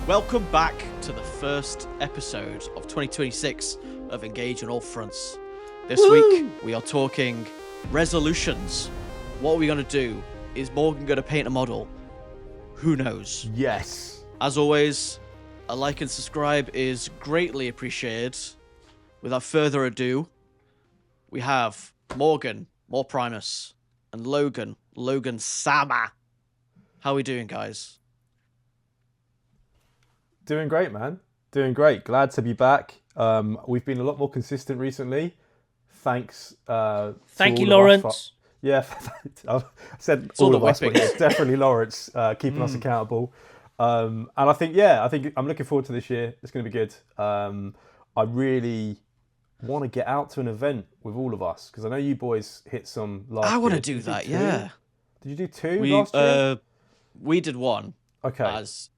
Welcome back to the first episode of 2026 of Engage on All Fronts. This week, we are talking resolutions. What are we going to do? Is Morgan going to paint a model? Who knows? Yes. As always, a like and subscribe is greatly appreciated. Without further ado, we have Morgan, More Primus, and Logan, Logan Sama. How are we doing, guys? Doing great, man. Doing great. Glad to be back. We've been a lot more consistent recently. Thanks. Thank you, Laurence. Yeah, I said It's all the of us, whipping. but it's definitely Laurence keeping us accountable. And I think I'm looking forward to this year. It's going to be good. I really want to get out to an event with all of us because I know you boys hit some last year. I want to do that, yeah. Did you do two last year? We did one. Okay. As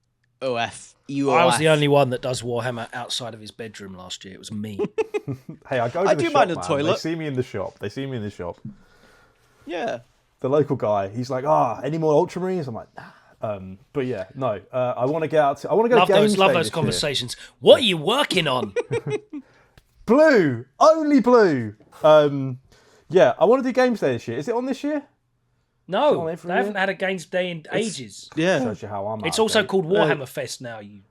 EOAF. I was the only one that does Warhammer outside of his bedroom last year. It was me. Hey, I go to I the do shop, mine in the man. toilet. They see me in the shop. Yeah. The local guy, he's like, any more Ultramarines? I'm like, nah. But yeah, no. I want to get out. I want to go to games day Love those this conversations. What are you working on? year. Blue, only blue. Yeah, I want to do games day this year. Is it on this year? No, on they every haven't year? had a games day in ages. Yeah. Shows you how I'm. It's out of also date. called Warhammer Fest now. You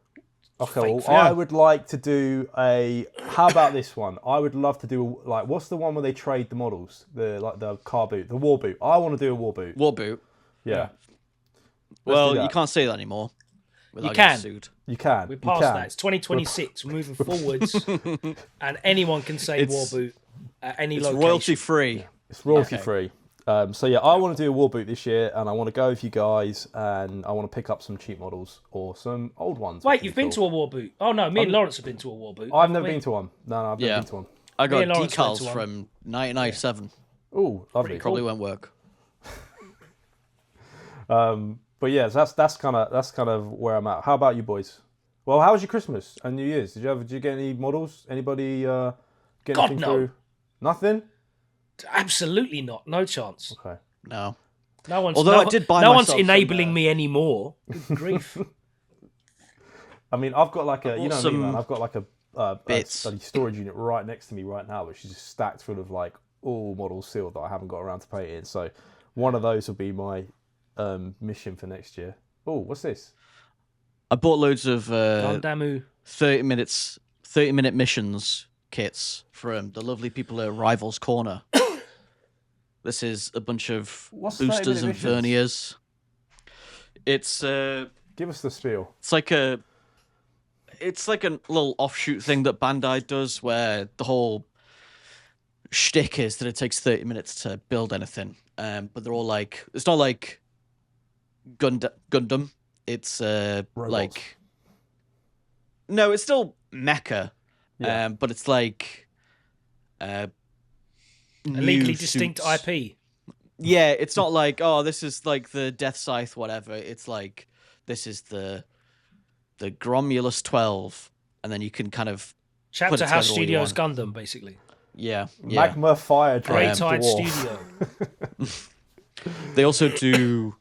Okay, fake well, fan. I would like to do a. How about this one? I would love to do what's the one where they trade the models? The car boot, the war boot. I want to do a war boot. War boot. Yeah. Well, do that. you can't say that anymore. Without You getting can. sued. You can. We're you past can. that. It's 2026. We're moving forwards, and anyone can say It's- war boot at any It's location. royalty free. It's royalty Okay. free. So yeah, I want to do a war boot this year, and I want to go with you guys, and I want to pick up some cheap models or some old ones. Wait, you've been to a war boot? Oh no, me and Lawrence have been to a war boot. I've never been to one. No, I've never Yeah. been to one. I got and Laurence went to decals one. from 1997. Oh, lovely. Probably won't work. But yeah, so that's kind of where I'm at. How about you boys? Well, how was your Christmas and New Year's? Did you get any models? Anybody get God, anything no. through? Nothing. Absolutely not. No chance. Okay. No. No one's. Although no, I did buy no one's myself some, enabling me anymore. Good grief. I mean, I've got like a, you know what I mean, some man? I've got like a bits. study storage unit right next to me right now, which is just stacked full of like all models sealed that I haven't got around to painting. So one of those will be my mission for next year. Oh, what's this? I bought loads of Gandamu. 30-minute missions kits from the lovely people at Rivals Corner. This is a bunch of What's boosters 30-minute and missions? verniers. It's Give us the spiel. It's like a little offshoot thing that Bandai does where the whole shtick is that it takes 30 minutes to build anything. But they're all like, it's not like Gundam. It's like, no, it's still mecha. Yeah. But it's like A new legally distinct suits. IP. Yeah, it's not like, oh, this is like the Death Scythe, whatever. It's like, this is the Gromulus 12, and then you can kind of put Chapter it House together all you Studios want. Gundam, basically. Yeah. Magma Fire Grey Dragon Tide Dwarf. Studio. They also do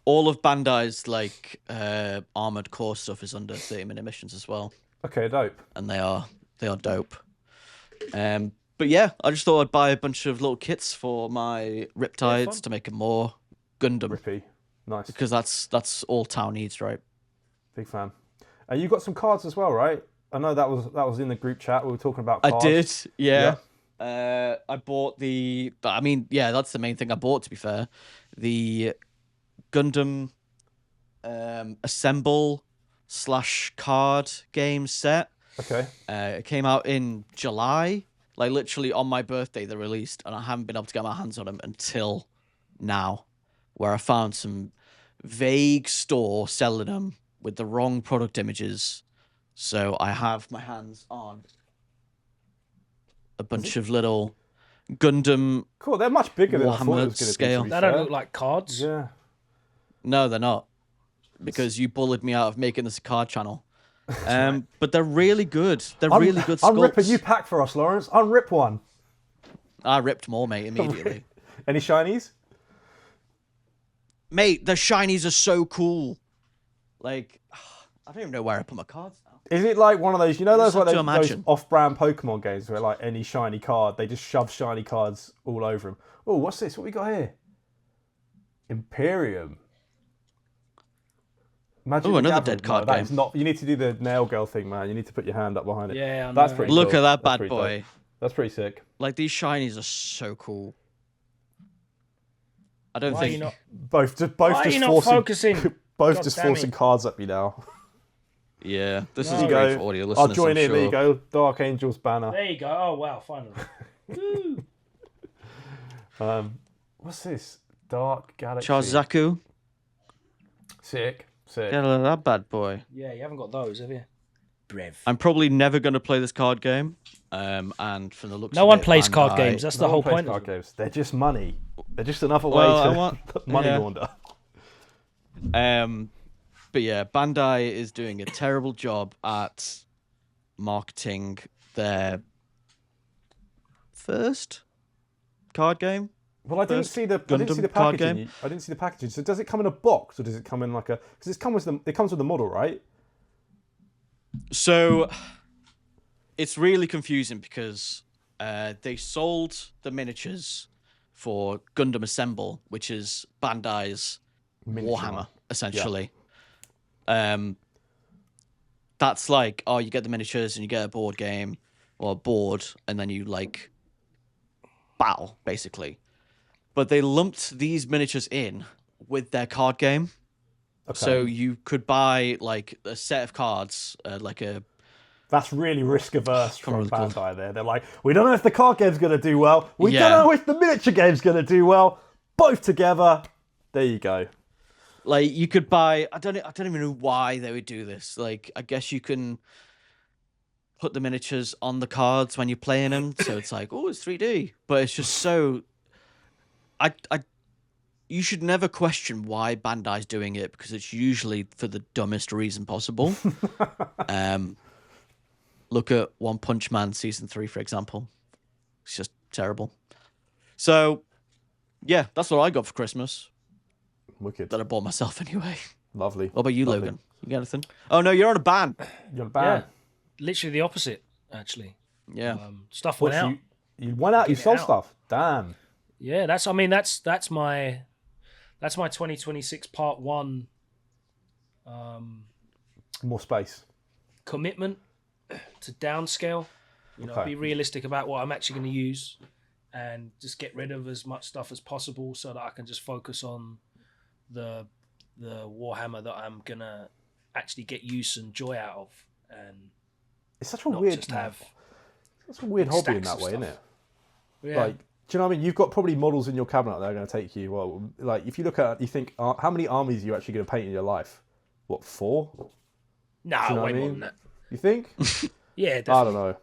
all of Bandai's like armored core stuff is under 30-minute missions as well, Okay, dope. and they are dope. But yeah, I just thought I'd buy a bunch of little kits for my Riptides fun. to make it more Gundam, Rippy. Nice. because that's all Town needs, right? Big fan. And you got some cards as well, right? I know that was in the group chat. We were talking about I cards. did, yeah. I bought that's the main thing I bought, to be fair. The Gundam Assemble / card game set. Okay. It came out in July, like literally on my birthday they released, and I haven't been able to get my hands on them until now, where I found some vague store selling them with the wrong product images. So I have my hands on a bunch of little Gundam. Cool. They're much bigger than I thought it Warhammer was going to scale. be. They don't look like cards. Yeah. No, they're not, because you bullied me out of making this a card channel. But they're really good. They're really good Unrip a sculpts. new pack for us, Laurence. Unrip one. I ripped more, mate, immediately. Any shinies? Mate, the shinies are so cool. Like, I don't even know where I put my cards now. Is it like one of those, just those have to those imagine. off-brand Pokemon games where like any shiny card, they just shove shiny cards all over them? Oh, what's this? What we got here? Imperium. Imagine Another Gathering. dead card that game. is not. You need to do the nail girl thing, man. You need to put your hand up behind it. Yeah, I that's know. pretty. Look cool. at that That's bad pretty boy. dope. That's pretty sick. Like these shinies are so cool. I don't Why think are you not? Both just Why are you not forcing. focusing? Both God just damn forcing it. cards at me now. Yeah, this No. is There great you for audio I'll listeners. join I'm in. sure. There you go. Dark Angels banner. There you go. Oh wow, finally. Woo. What's this? Dark Galaxy. Charzaku. Sick. Sick. Get that bad boy. Yeah, you haven't got those, have you? Brev. I'm probably never going to play this card game. And from the looks No of one it, plays card Bandai- games. That's the No whole one plays point. card Of them. games. They're just money. They're just another way Well, I to want- money yeah. launder. But yeah, Bandai is doing a terrible job at marketing their first card game. Well, I didn't First see the Gundam card packaging. game. I didn't see the packaging. So does it come in a box or does it come in like a? Because it comes with the model, right? So it's really confusing because they sold the miniatures for Gundam Assemble, which is Bandai's Miniature Warhammer, one. essentially. That's like, oh, you get the miniatures and you get a board game or a board, and then you like battle, basically. But they lumped these miniatures in with their card game. Okay. So you could buy like a set of cards, like a That's really risk averse Can't from remember what it's Bandai. They're like, we don't know if the card game's going to do well. We Yeah. don't know if the miniature game's going to do well. Both together. There you go. like you could buy. I don't even know why they would do this. Like I guess you can put the miniatures on the cards when you're playing them, so it's like, oh, it's 3D. But it's just so. You should never question why Bandai's doing it because it's usually for the dumbest reason possible. Look at One Punch Man season 3, for example. It's just terrible. So, yeah, that's what I got for Christmas Wicked. that I bought myself anyway. Lovely. What about you, Lovely. Logan? You got anything? Oh no, you're on a ban. You're bad. Yeah, literally the opposite, actually. Yeah. Stuff went out. You went out. You Get it sold out. stuff. Damn. Yeah, that's my 2026 part 1 More space. commitment to downscale. Okay. Be realistic about what I'm actually going to use and just get rid of as much stuff as possible so that I can just focus on the Warhammer that I'm going to actually get use and joy out of and It's such a not weird. just have It's a weird hobby in stacks that of way, isn't stuff. it? yeah. Like, do you know what I mean? You've got probably models in your cabinet that are going to take you. Well, like if you look at, you think, how many armies are you actually going to paint in your life? What, 4? No, Do you know what way I more mean? than that. You think? Yeah, I definitely. don't know.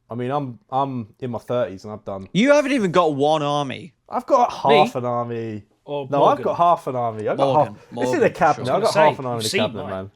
I mean, I'm in my 30s and I've done. You haven't even got one army. I've got half an army. Or No, Morgan. I've got half an army. I've got Morgan. half. It's in Morgan, the for cabinet. sure. I've got I was gonna half say, an army in the you've seen cabinet,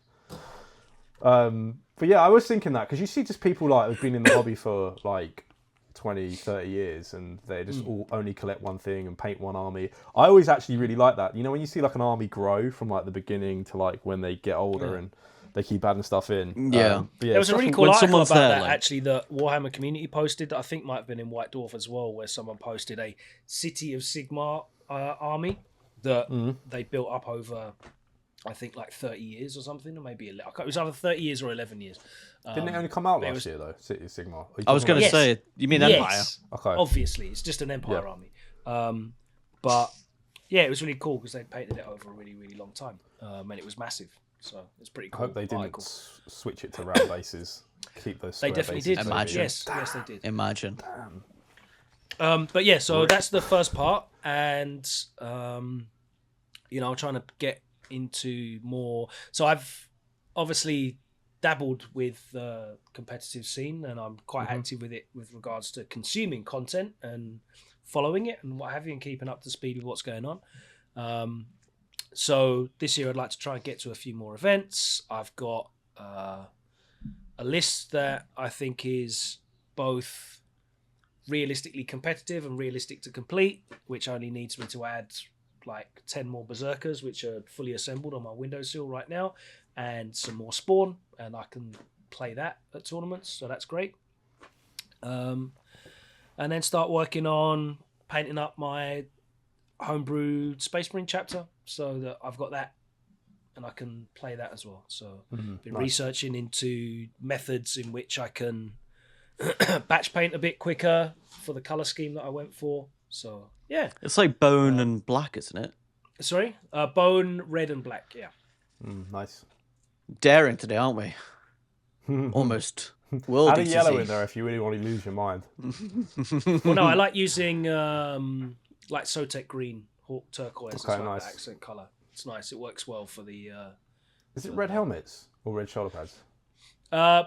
man. But yeah, I was thinking that because you see just people like who've been in the hobby for like 20, 30 years and they just all only collect one thing and paint one army. I always actually really like that. You know, when you see like an army grow from like the beginning to like when they get older and they keep adding stuff in. Yeah. But yeah, There was a stuff really will- cool when article someone's about there, that like- actually that Warhammer community posted that I think might have been in White Dwarf as well, where someone posted a City of Sigmar army that they built up over, I think, like 30 years or something, or maybe it was either 30 years or 11 years. Didn't it only come out it last was- year though? City of Sigmar. Are you I was talking going to about- Yes. say, you mean Empire? Yes, Okay. obviously, it's just an Empire army. But yeah, it was really cool because they painted it over a really, really long time, and it was massive. So it's pretty I cool. hope they didn't article. switch it to round bases. Keep those. They Square definitely bases, did. maybe. Imagine. Yes, they did. Imagine. But yeah, so that's the first part, and I'm trying to get into more. So I've obviously dabbled with the competitive scene, and I'm quite active with it with regards to consuming content and following it and what have you, and keeping up to speed with what's going on. So this year I'd like to try and get to a few more events. I've got a list that I think is both realistically competitive and realistic to complete, which only needs me to add like 10 more berserkers, which are fully assembled on my windowsill right now, and some more spawn, and I can play that at tournaments, so that's great. And then start working on painting up my homebrewed Space Marine chapter, so that I've got that and I can play that as well. So been researching into methods in which I can batch paint a bit quicker for the color scheme that I went for. So yeah, it's like bone and black, isn't it? Sorry, bone, red and black. Yeah. Nice. Daring today, aren't we? Almost world. Add a yellow in there if you really want to lose your mind. Well, no, I like using like Sotek green, hawk turquoise. Okay, it's like nice. the accent color. It's nice. It works well for the. Is it red helmets or red shoulder pads?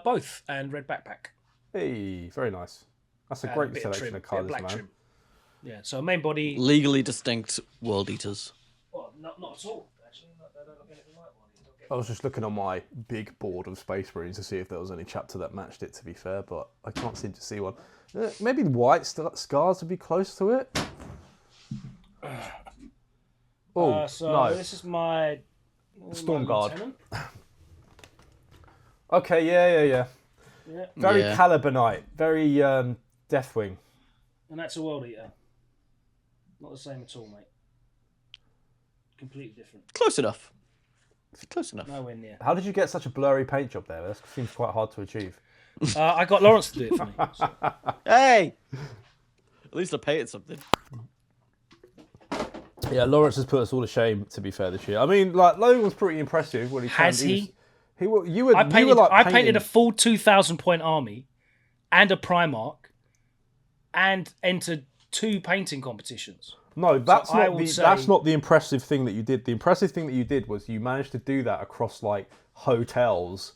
Both, and red backpack. Hey, very nice. That's a And great bit selection trim, of bit colours, black man. trim. Yeah, so main body. Legally distinct world eaters. Well, not at all. Actually, they don't look anything like one. I was just looking on my big board of Space Marines to see if there was any chapter that matched it, to be fair, but I can't seem to see one. Maybe white scars would be close to it. Oh, so no. this is my Storm my Guard. lieutenant. Okay, yeah. Yeah, Very Yeah. Calibanite, very Deathwing. and that's a world eater. Not the same at all, mate. Completely different. Close enough. Close enough. Nowhere near. How did you get such a blurry paint job there? That seems quite hard to achieve. I got Laurence to do it for me. So. Hey! At least I painted something. Yeah, Laurence has put us all to shame, to be fair, this year. I mean, like, Logan was pretty impressive when he Has turned, he? You were I like painted a full 2,000 point army and a Primarch and entered 2 painting competitions. No, that's I not would the say- that's not the impressive thing that you did. The impressive thing that you did was you managed to do that across like hotels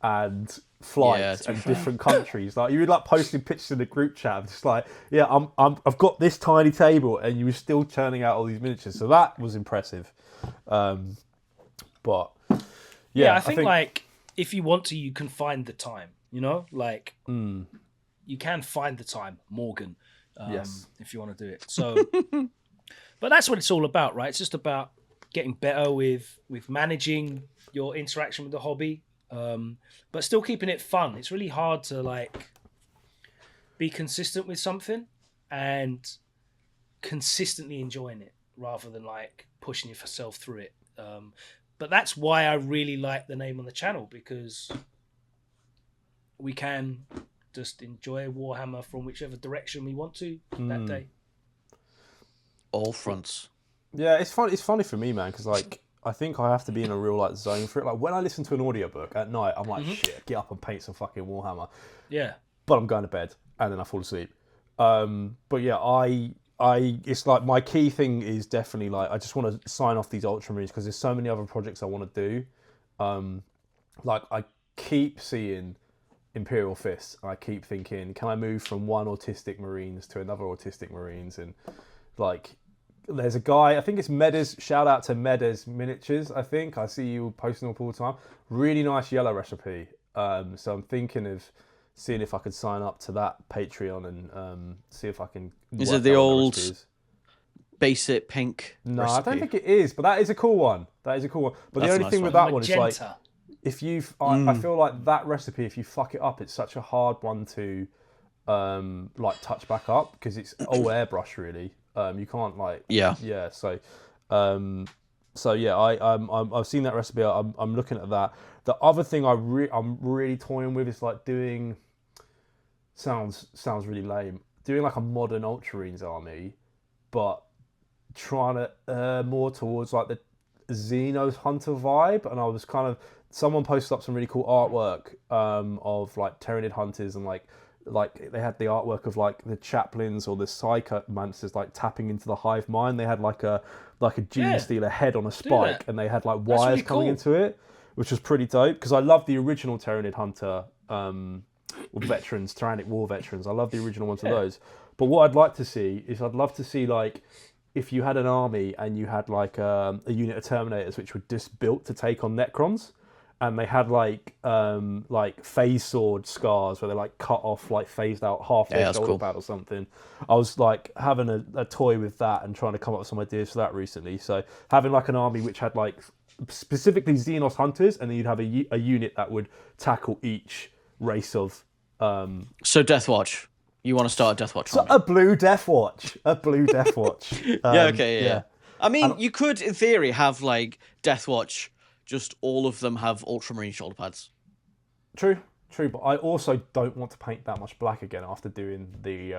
and flights to be and fair. different countries. Like you were like posting pictures in the group chat, just like, yeah, I've got this tiny table, and you were still churning out all these miniatures. So that was impressive. But Yeah, I think like if you want to, you can find the time. You know, like you can find the time, Morgan. Yes. If you want to do it. So, but that's what it's all about, right? It's just about getting better with managing your interaction with the hobby, but still keeping it fun. It's really hard to like be consistent with something and consistently enjoying it rather than like pushing yourself through it. But that's why I really like the name on the channel, because we can just enjoy Warhammer from whichever direction we want to that day. All fronts. Yeah, it's fun. It's funny for me, man, because like I think I have to be in a real like zone for it. Like when I listen to an audiobook at night, I'm like, shit, get up and paint some fucking Warhammer. Yeah. But I'm going to bed and then I fall asleep. But yeah, I it's like my key thing is definitely like I just want to sign off these Ultramarines because there's so many other projects I want to do. Like I keep seeing Imperial Fists. I keep thinking, can I move from one autistic Marines to another autistic Marines? And like, there's a guy, I think it's Medes, shout out to Medes Miniatures, I think. I see you posting up all the time. Really nice yellow recipe. So I'm thinking of seeing if I could sign up to that Patreon and see if I can Is work it the out what old recipe is. basic pink No, recipe? I don't think it is, but that is a cool one. But That's the a only nice thing with one. that one is like, Magenta. if I feel like that recipe, if you fuck it up, it's such a hard one to like touch back up because it's all airbrush really. You can't like Yeah. So yeah, I've seen that recipe. I'm looking at that. The other thing I'm really toying with is like doing sounds really lame. Doing like a modern Ultramarines army, but trying to more towards like the Xenos Hunter vibe. And I was kind of someone posted up some really cool artwork of like Tyranid Hunters and like they had the artwork of like the chaplains or the psychomancers like tapping into the hive mind. They had like a gene stealer head on a spike, and they had like wires really coming cool. into it, which was pretty dope. Because I love the original Tyranid Hunter veterans, Tyrannic War veterans. I love the original ones of those. But what I'd like to see is I'd love to see like if you had an army and you had like a unit of Terminators which were just built to take on Necrons. and they had like phase sword scars where they like cut off, like phased out half their shoulder pad or something. I was like having a toy with that and trying to come up with some ideas for that recently. So having like an army which had like specifically Xenos hunters, and then you'd have a unit that would tackle each race of. So Death Watch. You want to start a Death Watch? So a blue Death Watch. A blue Death Watch. Yeah. I mean, you could, in theory, have like Death Watch. Just all of them have Ultramarine shoulder pads. True. But I also don't want to paint that much black again after doing the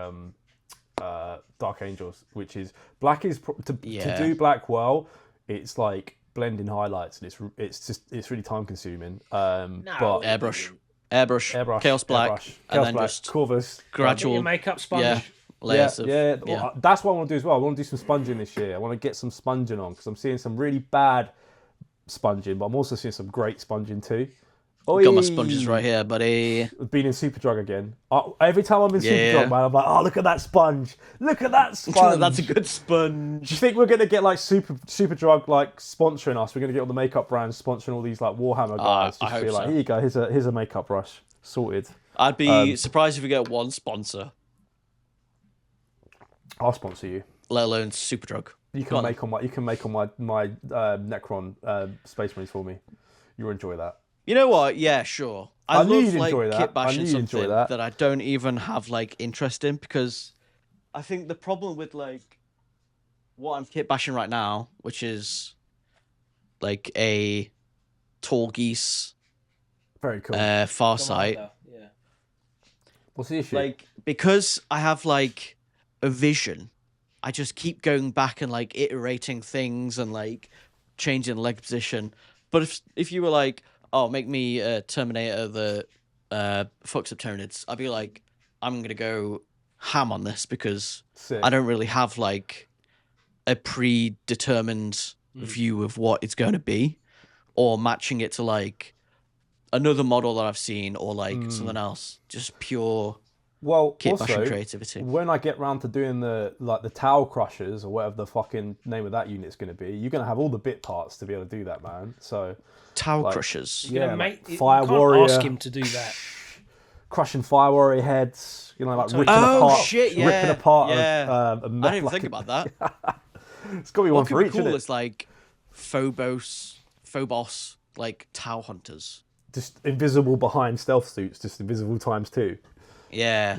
Dark Angels, which is black is to do black well. It's like blending highlights, and it's really time consuming. But airbrush, Chaos Black, and then just Corvus, gradual your makeup sponge. Layers Well, that's what I want to do as well. I want to do some sponging this year. I want to get some sponging on because I'm seeing some really bad sponging, but I'm also seeing some great sponging too. Got my sponges right here, buddy. Been in Superdrug again. Every time I'm in Superdrug, man, I'm like, oh, look at that sponge. Look at that sponge. That's a good sponge. Do you think we're going to get like Superdrug like sponsoring us? We're going to get all the makeup brands sponsoring all these like Warhammer guys. I hope like, so. Here you go. Here's a makeup brush. Sorted. I'd be surprised if we get one sponsor. I'll sponsor you. Let alone Superdrug. You can make on my Necron Space Marines for me. You'll enjoy that. You know what? Yeah, sure. I knew love you'd like enjoy that. kit I knew bashing you'd enjoy something that. that I don't even have like interest in, because I think the problem with like what I'm kit bashing right now, which is like a Tall Geese, very cool. Farsight. Yeah. What's the issue? Like, because I have like a vision, I just keep going back and like iterating things and like changing the leg position. But if you were like, oh, make me a Terminator the fucks up Tyranids, I'd be like, I'm gonna go ham on this because I don't really have like a predetermined view of what it's going to be, or matching it to like another model that I've seen, or like something else. Just pure kit bashing creativity. When I get round to doing the Tau Crushers or whatever the fucking name of that unit's going to be, you're going to have all the bit parts to be able to do that, man. So Tau Crushers. Yeah, Fire Warrior. Ask him to do that. Crushing Fire Warrior heads, you know, like ripping apart. I didn't even think about that. It's got to be one for each. Cool is like Phobos, like Tau Hunters. Just invisible behind stealth suits, just invisible times 2. Yeah.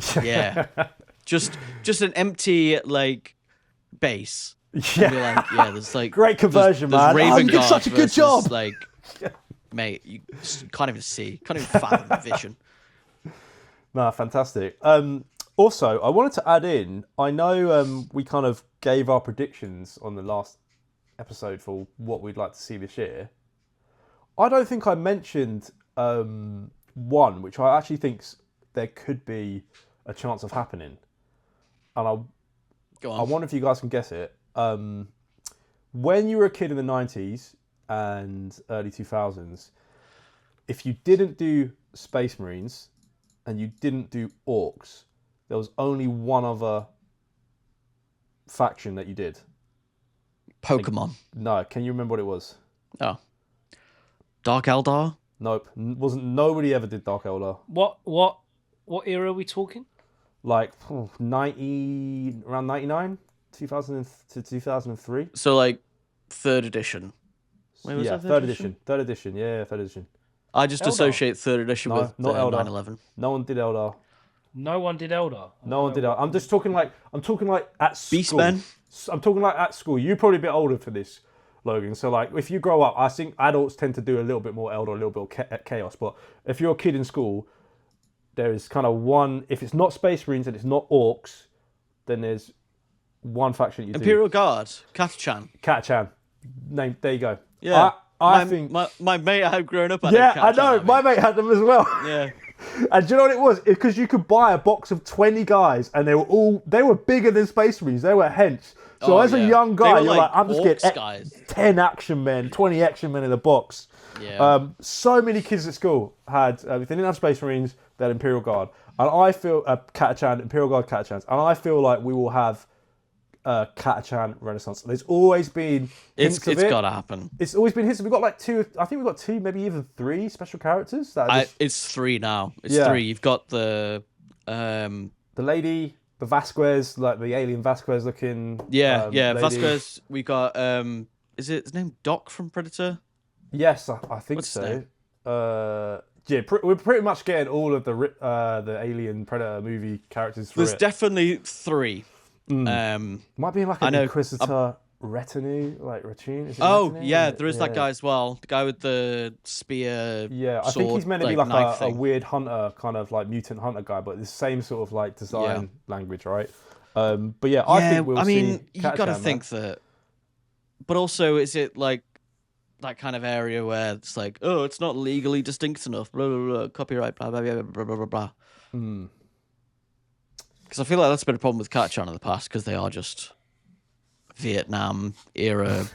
just an empty like base. Yeah. Like, there's like great conversion, there's man. Raven you did such a good job. Like, mate, you can't even fathom the vision. No, fantastic. Also, I wanted to add in. I know we kind of gave our predictions on the last episode for what we'd like to see this year. I don't think I mentioned one, which I actually think there could be a chance of happening, and I wonder if you guys can guess it. When you were a kid in the 90s and early 2000s, if you didn't do Space Marines and you didn't do Orcs, there was only one other faction that you did. Pokemon. No, can you remember what it was? Oh. Dark Eldar? Nope. Nobody ever did Dark Eldar. What era are we talking? Like 90, around 99, 2000 to 2003. So like 3rd edition. Wait, was that 3rd edition. 3rd edition. Yeah, 3rd edition. I just associate 3rd edition with not Eldar. 9/11. No one did Eldar. No one did Eldar. No one did Eldar. I'm talking like at school. Beastmen? I'm talking like at school. You're probably a bit older for this, Logan. So like if you grow up, I think adults tend to do a little bit more Eldar, a little bit of Chaos. But if you're a kid in school, there is kind of one. If it's not Space Marines and it's not Orcs, then there's one faction you Imperial do. Guard, Katachan. Katachan. Name. There you go. Yeah. I think my mate had grown up. Yeah, I know. My mate had them as well. Yeah. And do you know what it was? Because you could buy a box of 20 guys, and they were bigger than Space Marines. They were hench. So as a young guy, you're like, I'm just getting 10 action men, 20 action men in a box. Yeah. So many kids at school had, if they didn't have Space Marines, they had Imperial Guard. And I feel, Katachan, Imperial Guard Katachans. And I feel like we will have Catachan Renaissance. There's always been hints of It's it. gotta happen. It's always been hints. We've got like two. I think we've got two, maybe even three special characters. That are just, It's 3 now. It's Yeah. 3. You've got the the lady, the Vasquez, like the alien Vasquez looking. yeah lady. Vasquez. We got is it his name Doc from Predator? Yes, I think What's his so. name? Yeah, we're pretty much getting all of the Alien Predator movie characters for There's it. definitely 3. Might be like I an know- Inquisitor retinue, like Ratune. Is it Oh retinue? yeah, there is Yeah. that guy as well. The guy with the spear. Yeah, I sword, think he's meant to be knife like a thing. weird hunter, kind of like mutant hunter guy, but the same sort of like design language, right? But yeah, I think we'll I mean, see. you gotta think that. But also, is it like that kind of area where it's like, oh, it's not legally distinct enough, blah blah blah, copyright, blah blah blah blah blah blah. Because I feel like that's been a problem with Catachan in the past, because they are just Vietnam era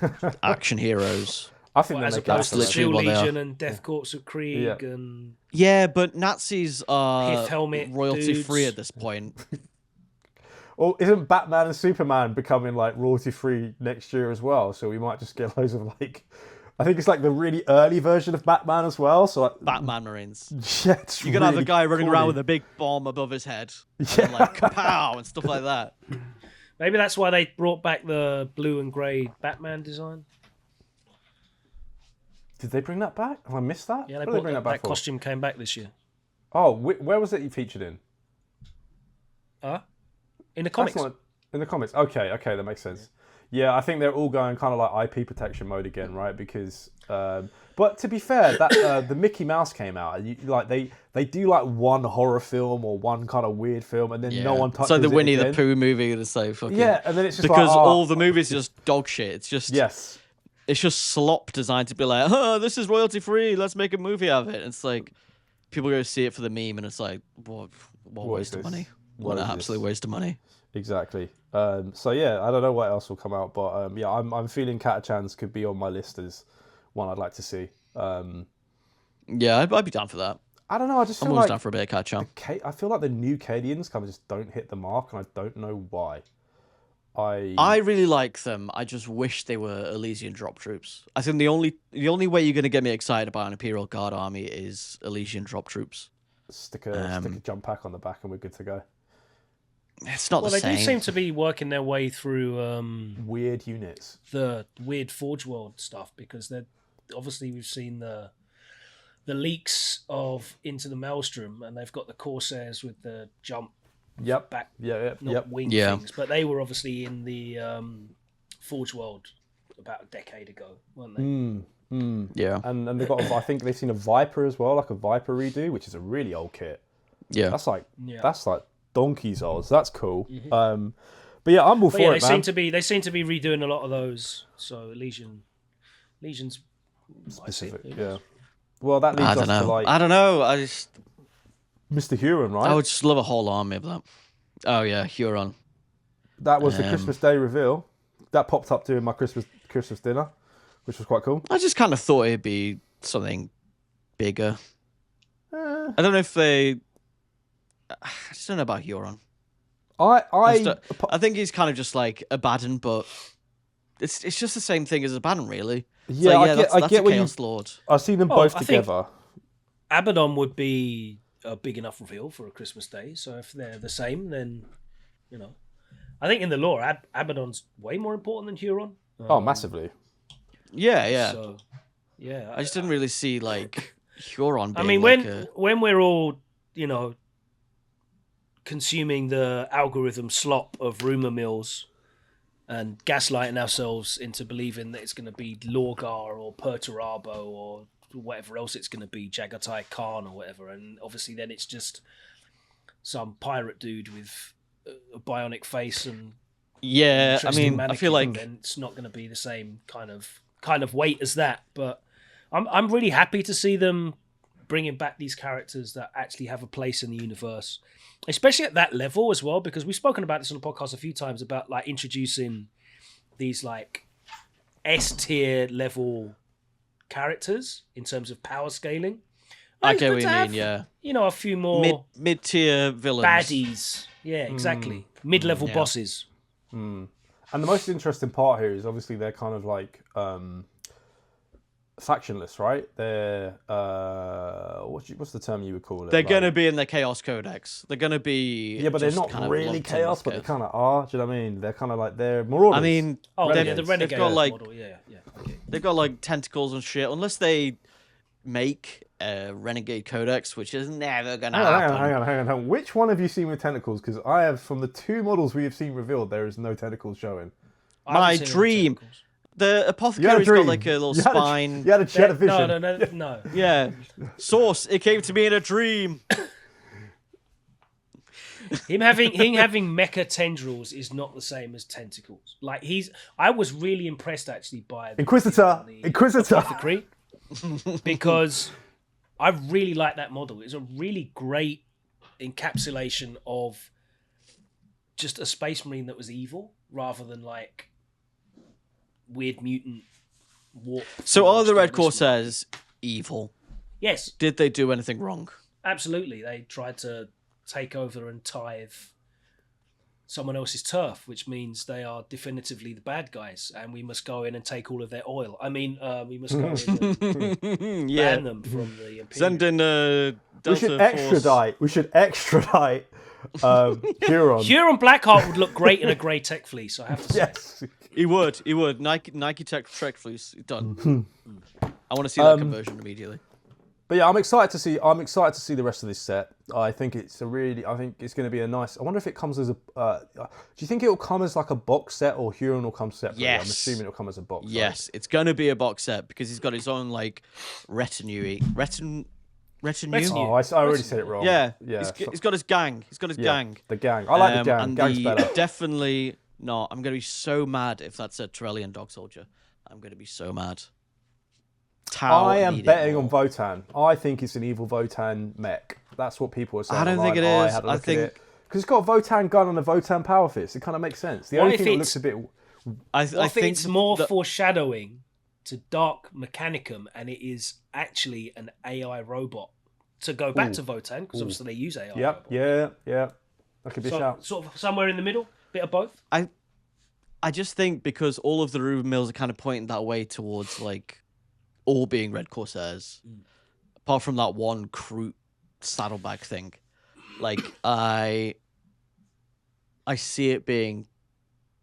action heroes. I think As they opposed to literally Steel what they are. Legion and Death Corps of Krieg Yeah. and Yeah, but Nazis are Pith helmet royalty free dudes. at this point. Well, isn't Batman and Superman becoming like royalty free next year as well? So we might just get loads of like, I think it's like the really early version of Batman as well. So like, Batman Marines. yeah, it's You're gonna have a really guy running around corny. with a big bomb above his head, Yeah. and like kapow and stuff like that. maybe that's why they brought back the blue and grey Batman design. Did they bring that back? Have I missed that? Yeah, What they did brought bring that, back that for? costume came back this year. Oh, where was it you featured in? In the comics. That's not in the comics. Okay, that makes sense. Yeah, I think they're all going kind of like IP protection mode again, right? Because, but to be fair, that the Mickey Mouse came out. And like they do like one horror film or one kind of weird film, and then no one touches So the it Winnie the again. Pooh movie is so fucking Yeah, and then it's just because like, all the movies are just dog shit. It's just yes, it's just slop designed to be like, oh, this is royalty free. Let's make a movie out of it. And it's like people go see it for the meme, and it's like, what What is waste of this? money? What What an is absolute this? waste of money. exactly. So yeah, I don't know what else will come out, but yeah, I'm feeling Catachans could be on my list as one I'd like to see. Yeah, I'd be down for that. I don't know. I just I'm feel always like down for a bit of catch up. I feel like the new Cadians kind of just don't hit the mark, and I don't know why. I really like them. I just wish they were Elysian drop troops. I think the only way you're gonna get me excited about an Imperial Guard army is Elysian drop troops. stick a jump pack on the back, and we're good to go. It's not Well, the they same. do seem to be working their way through Weird units. the weird Forge World stuff, because they're obviously we've seen the leaks of Into the Maelstrom, and they've got the Corsairs with the jump Yep. back, Yeah. not Yep. wing Yeah. things, but they were obviously in the Forge World about a decade ago, weren't they? Yeah, And they've got. I think they've seen a Viper as well, like a Viper redo, which is a really old kit. yeah. That's like Yeah. that's like donkeys old. So that's cool. But yeah, I'm all But for yeah, it, man. they seem to be redoing a lot of those. So Legion's Specific. Yeah. Well, that leads I us don't know. to like I don't know. I just Mr. Huron, right? I would just love a whole army of that. Oh yeah, Huron. That was the Christmas Day reveal. That popped up during my Christmas dinner, which was quite cool. I just kind of thought it'd be something bigger. Eh, I don't know if they. I just don't know about Huron. I I think he's kind of just like Abaddon, but it's just the same thing as Abaddon, really. It's yeah, like, I that's get a what you. Chaos Lord. I've seen them Oh, both I think- together. Abaddon would be a big enough reveal for a Christmas Day. So if they're the same, then I think in the lore, Abaddon's way more important than Huron. Oh, massively. Yeah. So, yeah, I just didn't really see like Huron. I Being mean, like when we're all consuming the algorithm slop of rumor mills and gaslighting ourselves into believing that it's going to be Lorgar or Perturabo or whatever else it's going to be, Jagatai Khan or whatever, and obviously then it's just some pirate dude with a bionic face and yeah. I interesting mean, I feel mannequin, like then it's not going to be the same kind of weight as that. But I'm really happy to see them bringing back these characters that actually have a place in the universe, especially at that level as well, because we've spoken about this on the podcast a few times about like introducing these like S tier level characters in terms of power scaling. I It's get good what to you have, mean. Yeah, a few more mid tier villains. baddies. Yeah, exactly. Mid-level Yeah. bosses. And And the most interesting part here is obviously they're kind of like factionless, right? They're what's the term you would call it? They're gonna be in the Chaos Codex. They're gonna be but they're just not kind of really lumped in chaos, with but they kind of are. Do you know what I mean? They're kind of like they're marauders. I mean, Oh, they've, yeah, the they've renegade got like model. Yeah. Okay. they've got like tentacles and shit. Unless they make a Renegade Codex, which is never gonna happen. Hang on. Which one have you seen with tentacles? Because I have, from the 2 models we have seen revealed, there is no tentacles showing. My haven't seen any dream. tentacles. The Apothecary's got dream. like a little You had a- spine. You had a vision. No. Yeah. Source, it came to me in a dream. Him having mecha tendrils is not the same as tentacles. Like I was really impressed actually by Inquisitor. Apothecary because I really like that model. It's a really great encapsulation of just a space marine that was evil rather than like weird mutant warp. So are the Red Corsairs evil? Yes, Did they do anything wrong? absolutely. They tried to take over and tithe someone else's turf, which means they are definitively the bad guys, and we must go in and take all of their oil. I mean, we must go in and ban them from the Imperium. Send in We should extradite Huron. Huron Blackheart would look great in a grey tech fleece, I have to say. Yes. He would. Nike Tech Trek Fleece done. I want to see that conversion immediately. But yeah, I'm excited to see the rest of this set. I think it's going to be a nice. I wonder if it comes as a. Do you think it will come as like a box set, or Huron will come separately? Yes. I'm assuming it'll come as a box. Yes, it's going to be a box set because he's got his own like retinue. Retinue. Oh, I already said it wrong. Yeah. Yeah. He's got his gang. He's got his gang. The gang. I like the gang. And Gang's better. Definitely not. I'm going to be so mad if that's a Trellian Dog Soldier. I'm going to be so mad. I am betting on Votan. I think it's an evil Votan mech. That's what people are saying. I don't think it is. I think because it's got a Votan gun and a Votan power fist. It kind of makes sense. The only thing that looks a bit. I think it's more foreshadowing to Dark Mechanicum, and it is actually an AI robot. To go back to Votan, because obviously they use AI. Yep. robots. Yeah. That could be a shout. Sort of somewhere in the middle, bit of both. I just think because all of the rumor mills are kind of pointing that way towards like all being Red Corsairs, apart from that one Kroot saddlebag thing. Like I see it being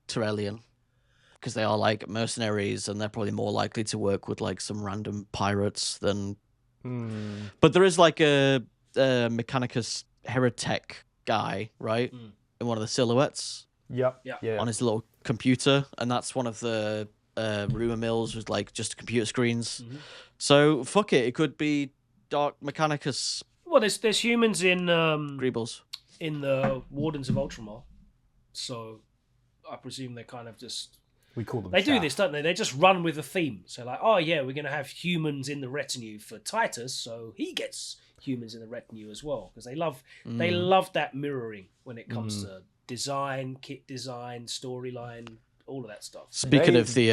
Tyrellian because they are like mercenaries and they're probably more likely to work with like some random pirates than. But there is like a Mechanicus Heretic guy, right, in one of the silhouettes. Yep. Yeah. On his little computer, and that's one of the rumor mills with like just computer screens. So fuck it, it could be Dark Mechanicus. Well, there's humans in Greebles in the Wardens of Ultramar, so I presume they kind of just we call them. They do this, don't they? They just run with a theme. So like, oh yeah, we're gonna have humans in the retinue for Titus, so he gets humans in the retinue as well because they love that mirroring when it comes to design, kit design, storyline, all of that stuff. Speaking of the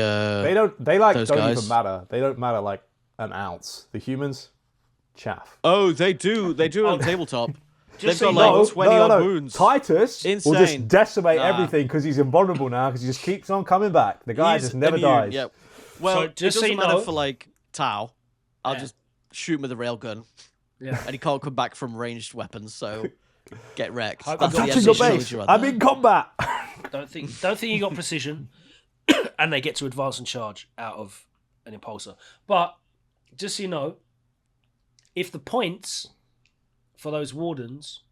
they don't guys. even matter. They don't matter like an ounce. The humans, chaff. Oh, they do on tabletop. They've so got you like 20 odd wounds. Titus will Insane. just decimate everything because he's invulnerable now because he just keeps on coming back. The guy just never dies. Yeah. Well, So just it so doesn't you matter know- for like Tau. I'll Yeah. just shoot him with a railgun. Yeah. And he can't come back from ranged weapons, so get wrecked. I'm That's the Touching your essential base. issue right I'm there. in combat. Don't think you got precision, and they get to advance and charge out of an impulsor. But just so you know, if the points for those wardens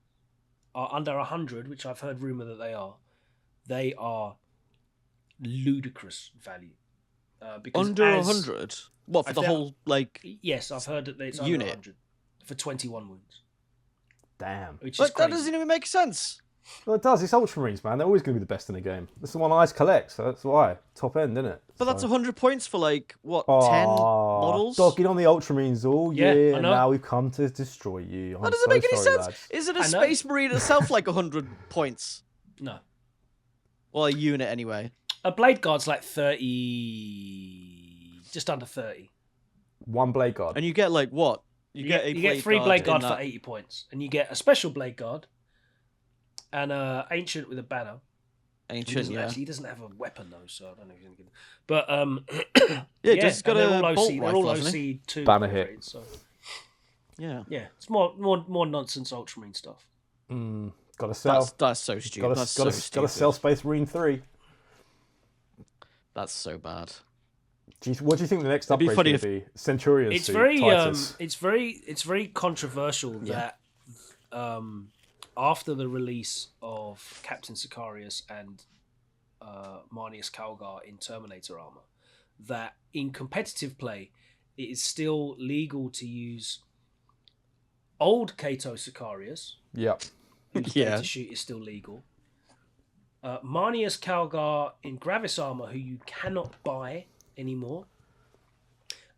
are under 100, which I've heard rumor that they are ludicrous value. Because Under 100? What, for I the felt- whole, like... Yes, I've heard that it's Unit. under 100 for 21 wounds, Damn. which is But that crazy. doesn't even make sense. Well, it does. It's Ultramarines, man. They're always going to be the best in the game. That's the one Ice collects, so that's why. Top end, isn't it? But that's So- 100 points for, like, what, 10 models? Dogging on the Ultramarines all Yeah, year, I and know. now we've come to destroy you. That doesn't make any sense. Lads. Isn't a I know. Space Marine itself like 100 points? No, Well, a unit anyway. a Blade Guard's like 30, just under 30. One Blade Guard. And you get, like, what? You get three Blade Guard Guard in for that- 80 points, and you get a special Blade Guard and a Ancient with a banner Ancient, yeah. Actually, he doesn't have a weapon though, so I don't know if he's gonna get. But Yeah, just got they're a all OC. bolt They're rifle, all hasn't he? OC 2 Banner hit. upgrades, so Yeah. yeah, it's more nonsense Ultramarine stuff. Got to sell. That's so stupid. That's so Got stupid. to sell Space Marine 3. That's so bad. What do you think the next It'd be upgrade funny is going to be? Centurion It's suit, very Titus. it's very controversial that after the release of Captain Sicarius and Marnius Calgar in Terminator armor, that in competitive play it is still legal to use old Kato Sicarius, Yep. whose data shoot is still legal. Marnius Calgar in Gravis armor, who you cannot buy anymore,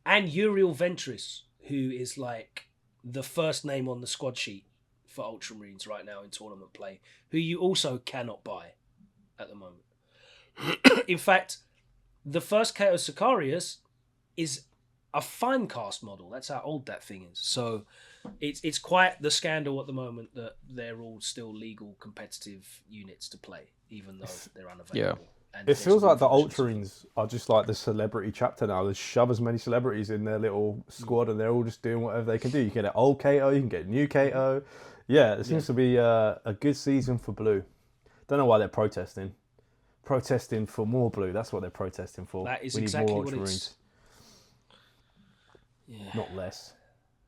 and Uriel Ventris, who is like the first name on the squad sheet for Ultramarines right now in tournament play, who you also cannot buy at the moment. In fact, the first Kato Sicarius is a fine cast model. That's how old that thing is. So it's quite the scandal at the moment that they're all still legal competitive units to play, even though they're unavailable. And It feels like the versions. Ultramarines are just like the celebrity chapter now. They shove as many celebrities in their little squad, and they're all just doing whatever they can do. You can get old Kato, you can get new Kato. Yeah, it seems to be a good season for blue. Don't know why they're protesting. Protesting for more blue. That's what they're protesting for. That is We need exactly more what Ultramarines, it's. Yeah. not less.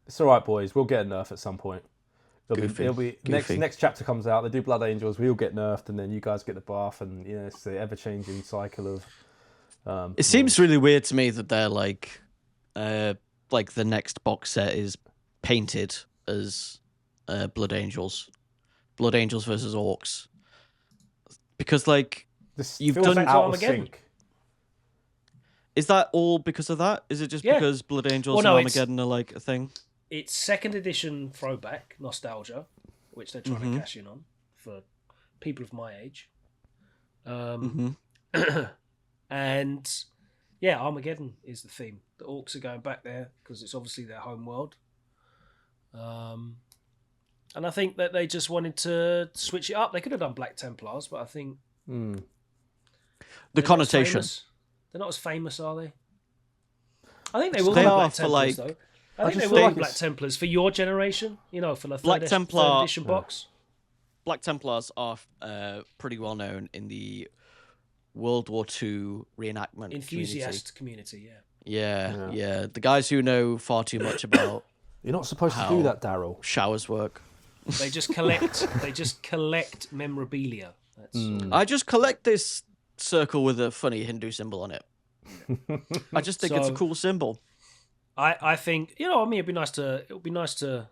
It's all right, boys. We'll get a nerf at some point. It'll be next chapter comes out. They do Blood Angels. We all get nerfed, and then you guys get the buff, and it's the ever changing cycle of. It seems really weird to me that they're like the next box set is painted as Blood Angels versus Orcs, because like This you've feels done out of Armageddon. sync. Is that all because of that? Is it just Yeah. because Blood Angels Well, no, and it's- Armageddon are like a thing? It's second edition throwback nostalgia, which they're trying to cash in on for people of my age. And yeah, Armageddon is the theme. The Orcs are going back there because it's obviously their home world. And I think that they just wanted to switch it up. They could have done Black Templars, but I think The they're not as connotation. famous. They're not as famous, are they? I think they will They be are Black for, Templars, like- though. I think just they feel will like be Black it's- Templars for your generation, for the Black third Templar- edition box. Black Templars are pretty well known in the World War II reenactment Enthusiast community, yeah. community. Yeah. The guys who know far too much about You're not supposed to How? do that, Daryl. showers work. They just collect memorabilia. That's all. I just collect this circle with a funny Hindu symbol on it. I just think it's a So- cool symbol. I think it'd be nice to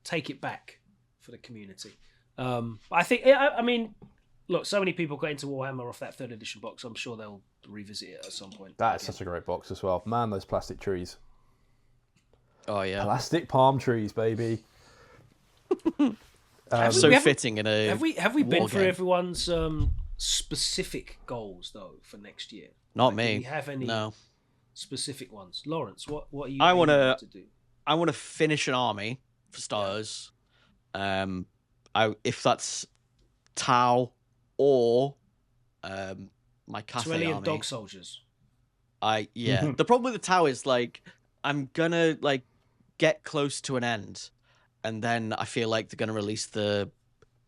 take it back for the community. I think I mean, look, so many people got into Warhammer off that third edition box. I'm sure they'll revisit it at some point. That is such a great box as well. Man, those plastic trees. Oh yeah, Plastic palm trees, baby. so we haven't- fitting in a. Have we been war through game. everyone's specific goals though for next year? Not Do me. we have any No, specific ones? Lawrence, what are you? I wanna- aiming to do? I want to finish an army for starters. If that's Tau or my Cathay Twellian army. dog soldiers. The problem with the Tau is like I'm gonna like get close to an end, and then I feel like they're gonna release the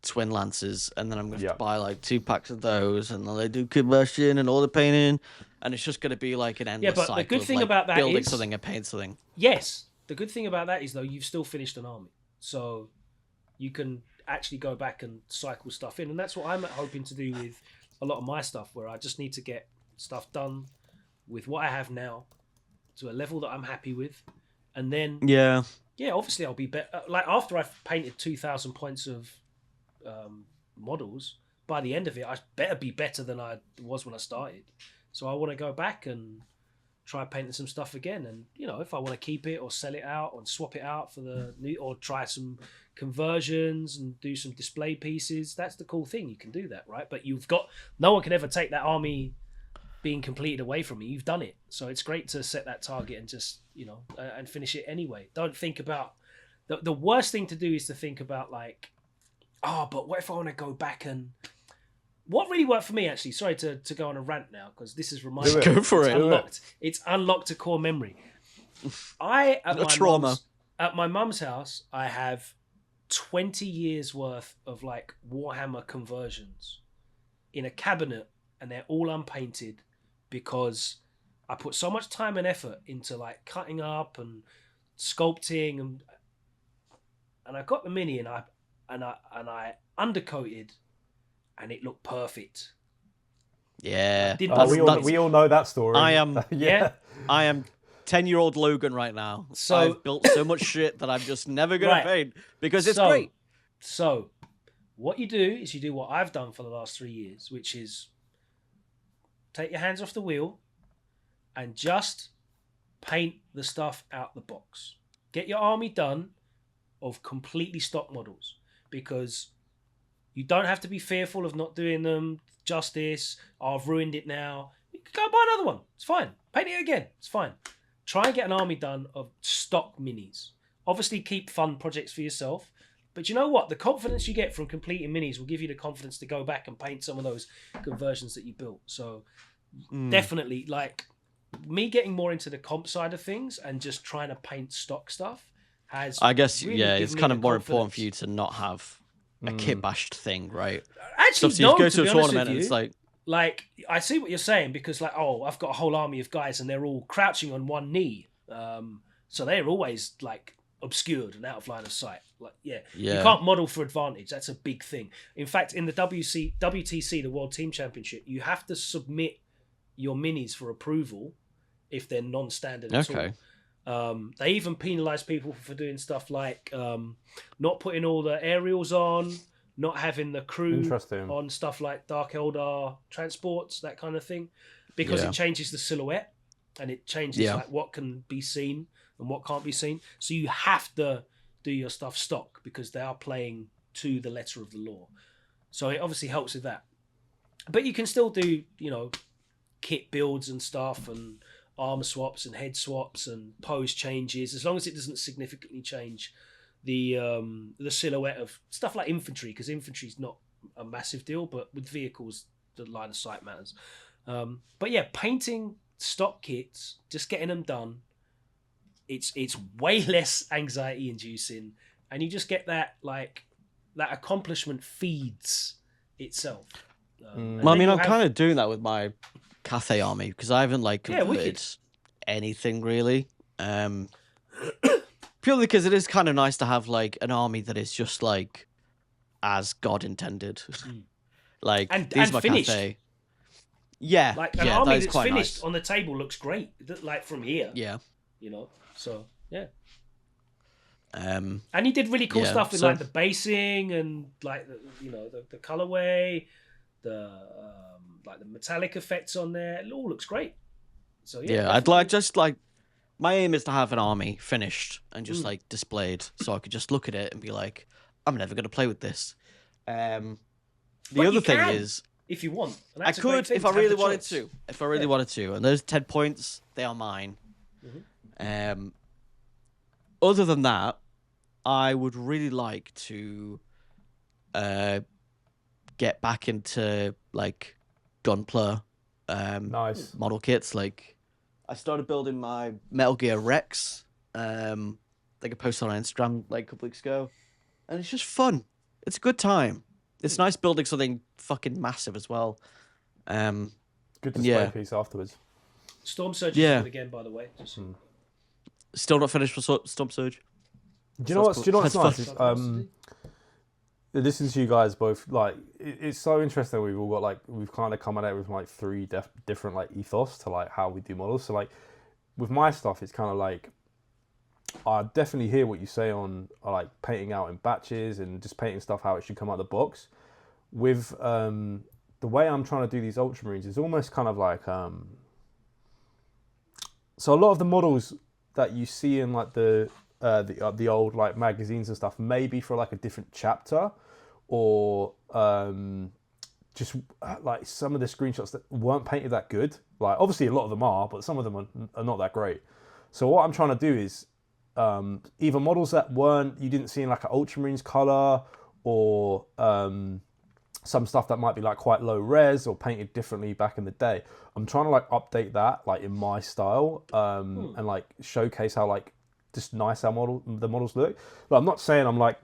Twin Lancers, and then I'm gonna have to buy like 2 packs of those, and then they do combustion and all the painting, and it's just gonna be like an endless but the cycle good of, thing like, about that building is- something and paint something. Yes, the good thing about that is though you've still finished an army, so you can actually go back and cycle stuff in, and that's what I'm hoping to do with a lot of my stuff, where I just need to get stuff done with what I have now to a level that I'm happy with, and then Yeah. obviously I'll be better. Like after I've painted 2,000 points of models, by the end of it, I better be better than I was when I started. So I want to go back and try painting some stuff again, and if I want to keep it or sell it out or swap it out for the new, or try some conversions and do some display pieces. That's the cool thing. You can do that, right? But no one can ever take that army being completed away from you. You've done it, so it's great to set that target and just and finish it anyway. Don't think about the worst thing to do is to think about like, but what if I want to go back and what really worked for me, actually, sorry to go on a rant now, because this is reminding me. Go for it. It's unlocked a core memory. At my mum's house, I have 20 years worth of like Warhammer conversions in a cabinet, and they're all unpainted because I put so much time and effort into like cutting up and sculpting, and I got the mini and I undercoated, and it looked perfect. Yeah. We all know that story. I am yeah. I am 10-year-old Logan right now. So I've built so much shit that I'm just never gonna paint because it's great. So what you do is you do what I've done for the last 3 years, which is take your hands off the wheel and just paint the stuff out the box. Get your army done of completely stock models, because you don't have to be fearful of not doing them justice. Oh, I've ruined it now. You can go buy another one. It's fine. Paint it again. It's fine. Try and get an army done of stock minis. Obviously, keep fun projects for yourself. But you know what? The confidence you get from completing minis will give you the confidence to go back and paint some of those conversions that you built. So definitely, like, me getting more into the comp side of things and just trying to paint stock stuff has, I guess, really it's kind of more important for you to not have a kit bashed thing, right? Actually, so you go to a tournament and it's like, I see what you're saying, because like, oh, I've got a whole army of guys and they're all crouching on one knee, so they're always like obscured and out of line of sight. Like, you can't model for advantage. That's a big thing. In fact, in the WTC, the World Team Championship, you have to submit your minis for approval if they're non-standard at all. They even penalise people for doing stuff like not putting all the aerials on, not having the crew on stuff like Dark Eldar transports, that kind of thing, because it changes the silhouette and it changes like what can be seen and what can't be seen. So you have to do your stuff stock because they are playing to the letter of the law. So it obviously helps with that. But you can still do, kit builds and stuff and armor swaps and head swaps and pose changes, as long as it doesn't significantly change the silhouette of stuff like infantry, because infantry's not a massive deal, but with vehicles the line of sight matters. But yeah, painting stock kits, just getting them done, it's way less anxiety inducing, and you just get that accomplishment feeds itself. Well, I mean, I'm kind of doing that with my Cathay army because I haven't converted anything really. Purely because it is kind of nice to have like an army that is just like as God intended. These my finished. Cathay. Yeah, like an army that is that's quite finished nice. on the table looks great. Like from here. Yeah. So yeah. And he did really cool stuff with like the basing and like the colorway, the like the metallic effects on there. It all looks great. So yeah, I'd my aim is to have an army finished and just like displayed, so I could just look at it and be like, I'm never going to play with this. The other thing is, if you want, I could if I really wanted to. If I really wanted to, and those 10 points, they are mine. Other than that, I would really like to get back into like Gunpla nice model kits. Like I started building my Metal Gear Rex, like I posted on Instagram like a couple weeks ago, and it's just fun. It's a good time. It's nice building something fucking massive as well. Good display piece afterwards. Storm Surge is good again, by the way. Still not finished for Storm Surge. Do you know what's nice? Is, listening to you guys both, like, it's so interesting. We've all got we've kind of come at it with like three different like ethos to like how we do models. So like with my stuff, it's kind of like I definitely hear what you say on like painting out in batches and just painting stuff how it should come out of the box. With the way I'm trying to do these Ultramarines is almost kind of like so a lot of the models that you see in like the old like magazines and stuff, maybe for like a different chapter, or just like some of the screenshots that weren't painted that good. Like obviously a lot of them are, but some of them are not that great. So what I'm trying to do is either models that you didn't see in like an Ultramarines color, or some stuff that might be like quite low res or painted differently back in the day. I'm trying to like update that like in my style, and like showcase how like just nice how the models look. But I'm not saying I'm like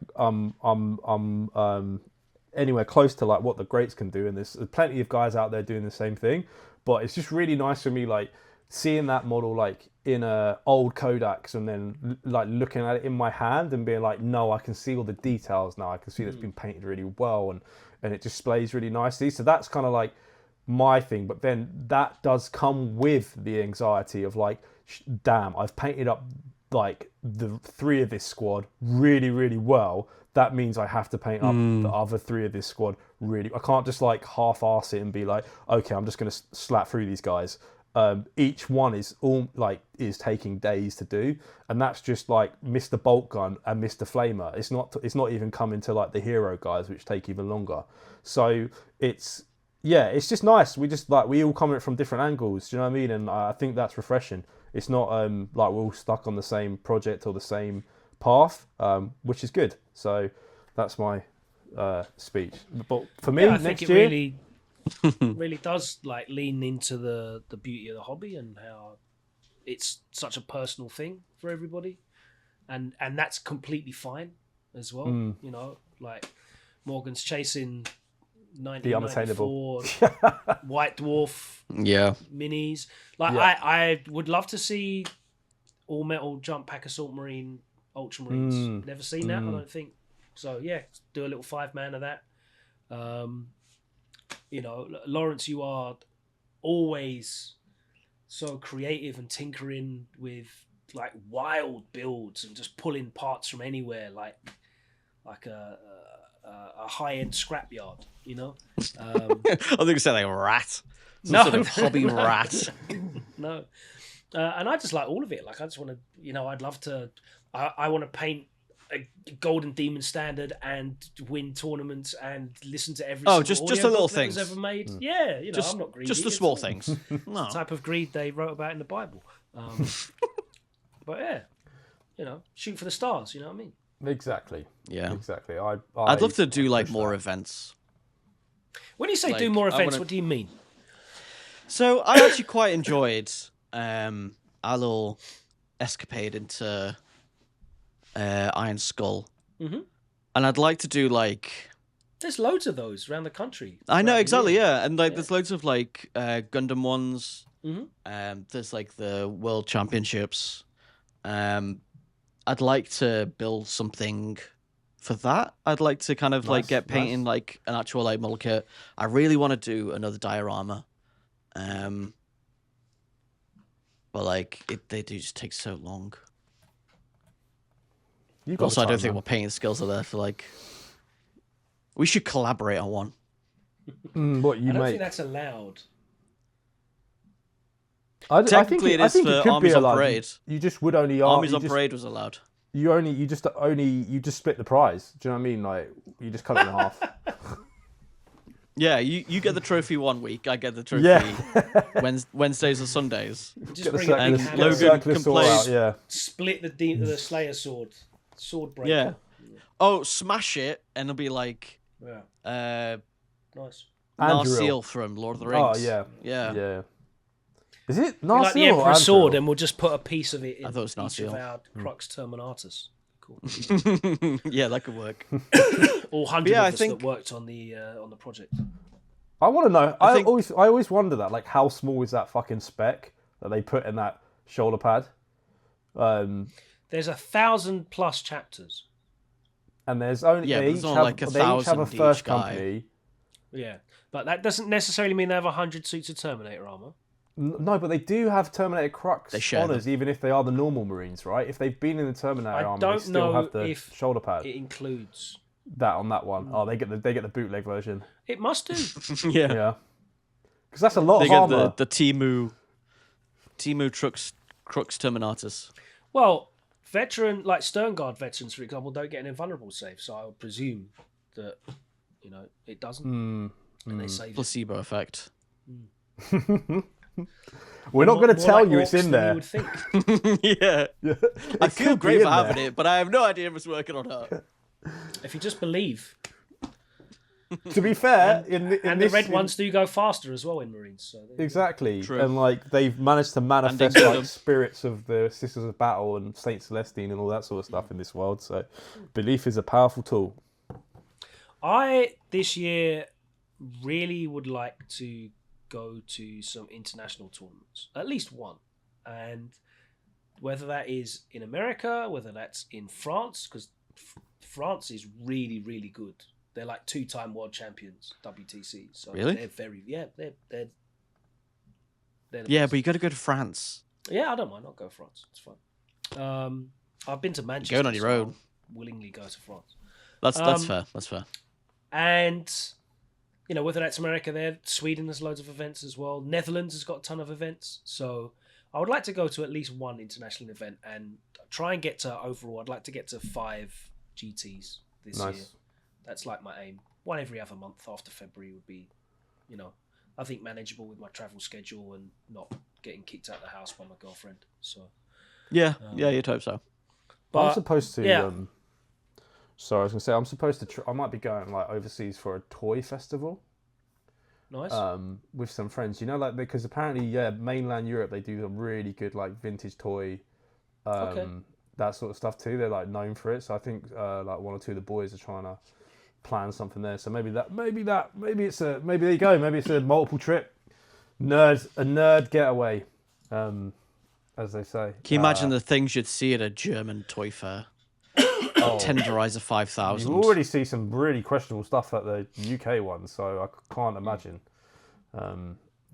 anywhere close to like what the greats can do, and there's plenty of guys out there doing the same thing. But it's just really nice for me like seeing that model like in a old Kodaks and then like looking at it in my hand and being like, no, I can see all the details now. I can see that's been painted really well, and it displays really nicely. So that's kind of like my thing. But then that does come with the anxiety of like, damn, I've painted up like the 3 of this squad really, really well. That means I have to paint up the other 3 of this squad really. I can't just like half-arse it and be like, okay, I'm just going to slap through these guys. Each one is taking days to do, and that's just like Mr. Bolt Gun and Mr. Flamer. It's not even coming to like the hero guys, which take even longer. So it's just nice. We all come at it from different angles. Do you know what I mean? And I think that's refreshing. It's not like we're all stuck on the same project or the same path, which is good. So that's my speech. But for me, I next think year, really does like lean into the beauty of the hobby and how it's such a personal thing for everybody, and that's completely fine as well. You know, like Morgan's chasing 1994 White Dwarf minis. Like I would love to see all metal jump pack assault marine ultramarines. Never seen that, I don't think. So yeah, do a little 5-man of that. You know, Laurence, you are always so creative and tinkering with like wild builds and just pulling parts from anywhere, like a high-end scrapyard, you know. I think you said like a rat. Some sort of hobby rat. No. And I just like all of it. Like I just want to, you know, I'd love to. I want to paint a Golden Demon standard and win tournaments and listen to every. Just the little things ever made. Yeah, you know, I'm not greedy. Just the small things. No. The type of greed they wrote about in the Bible. But yeah, you know, shoot for the stars. You know what I mean? Exactly. Yeah. Exactly. I'd love to do like more events. When you say do more events, what do you mean? So I actually quite enjoyed our little escapade into Iron Skull, and I'd like to do like. There's loads of those around the country. I know exactly, yeah, and like there's loads of like Gundam ones. There's like the World Championships. I'd like to build something for that. I'd like to kind of like get painting like an actual like model kit. I really want to do another diorama. But like they do just take so long. Also, I don't think my painting skills are there for like. We should collaborate on one. What you I don't make? think that's allowed. Technically, it is for it could Armies be on allowed. Parade. You just would only Armies on Parade was allowed. You just split the prize. Do you know what I mean? Like you just cut it in half. Yeah, you get the trophy one week. I get the trophy Wednesdays or Sundays. Just bring it and in Logan can play. Out, split the Slayer sword breaker. Yeah. Oh, smash it, and it'll be like. Yeah. Nice. Narsil from Lord of the Rings. Oh yeah. Yeah. Is it Narsil like the or Emperor's sword, Andril? and we'll just put a piece of it in I thought it was each of Narsil. our Crux Terminatus. Cool. Yeah, that could work. All 100 of us think... that worked on the project. I want to know. I always wonder that. Like, how small is that fucking spec that they put in that shoulder pad? There's 1,000+ chapters. And there's only they each have a first company. Yeah, but that doesn't necessarily mean they have 100 suits of Terminator armor. No, but they do have Terminator Crux honors, even if they are the normal Marines, right? If they've been in the Terminator armor, they still have the shoulder pad. It includes that on that one. Oh, they get the bootleg version. It must do. Yeah. Because that's a lot of armor. The Timu Crux Terminatus. Well, veteran like Sternguard veterans, for example, don't get an invulnerable save, so I would presume that it doesn't, and they save placebo effect. We're not going to tell you it's in there. You would think. Yeah. I feel great for having it, but I have no idea if it's working or not. If you just believe. To be fair, in the this, red ones do go faster as well in Marines. So exactly, True. and like they've managed to manifest Kingdom. like spirits of the Sisters of Battle and Saint Celestine and all that sort of stuff in this world. So, belief is a powerful tool. I this year really would like to go to some international tournaments, at least one, and whether that is in America, whether that's in France, because France is really, really good. They're like 2-time world champions, WTC. So Really? they're very they're the Yeah, best. but you got to go to France. Yeah, I don't mind. I'll go France. It's fun. I've been to Manchester. Going on your own. I'll willingly go to France. That's fair. That's fair. And whether that's America, there, Sweden has loads of events as well. Netherlands has got a ton of events. So I would like to go to at least one international event and try and get to overall. I'd like to get to 5 GTs this year. That's like my aim. One every other month after February would be, I think manageable with my travel schedule and not getting kicked out of the house by my girlfriend. So Yeah, you'd hope so. but I'm supposed to. yeah. Sorry, I was gonna say I'm supposed to. I might be going like overseas for a toy festival. Nice. With some friends, because apparently, mainland Europe they do a really good like vintage toy, that sort of stuff too. They're like known for it. So I think like one or two of the boys are trying to plan something there. So maybe there you go. Maybe it's a multiple trip, a nerd getaway, as they say. Can you imagine the things you'd see at a German toy fair? Tenderizer 5000. You already see some really questionable stuff at the UK one, so I can't imagine.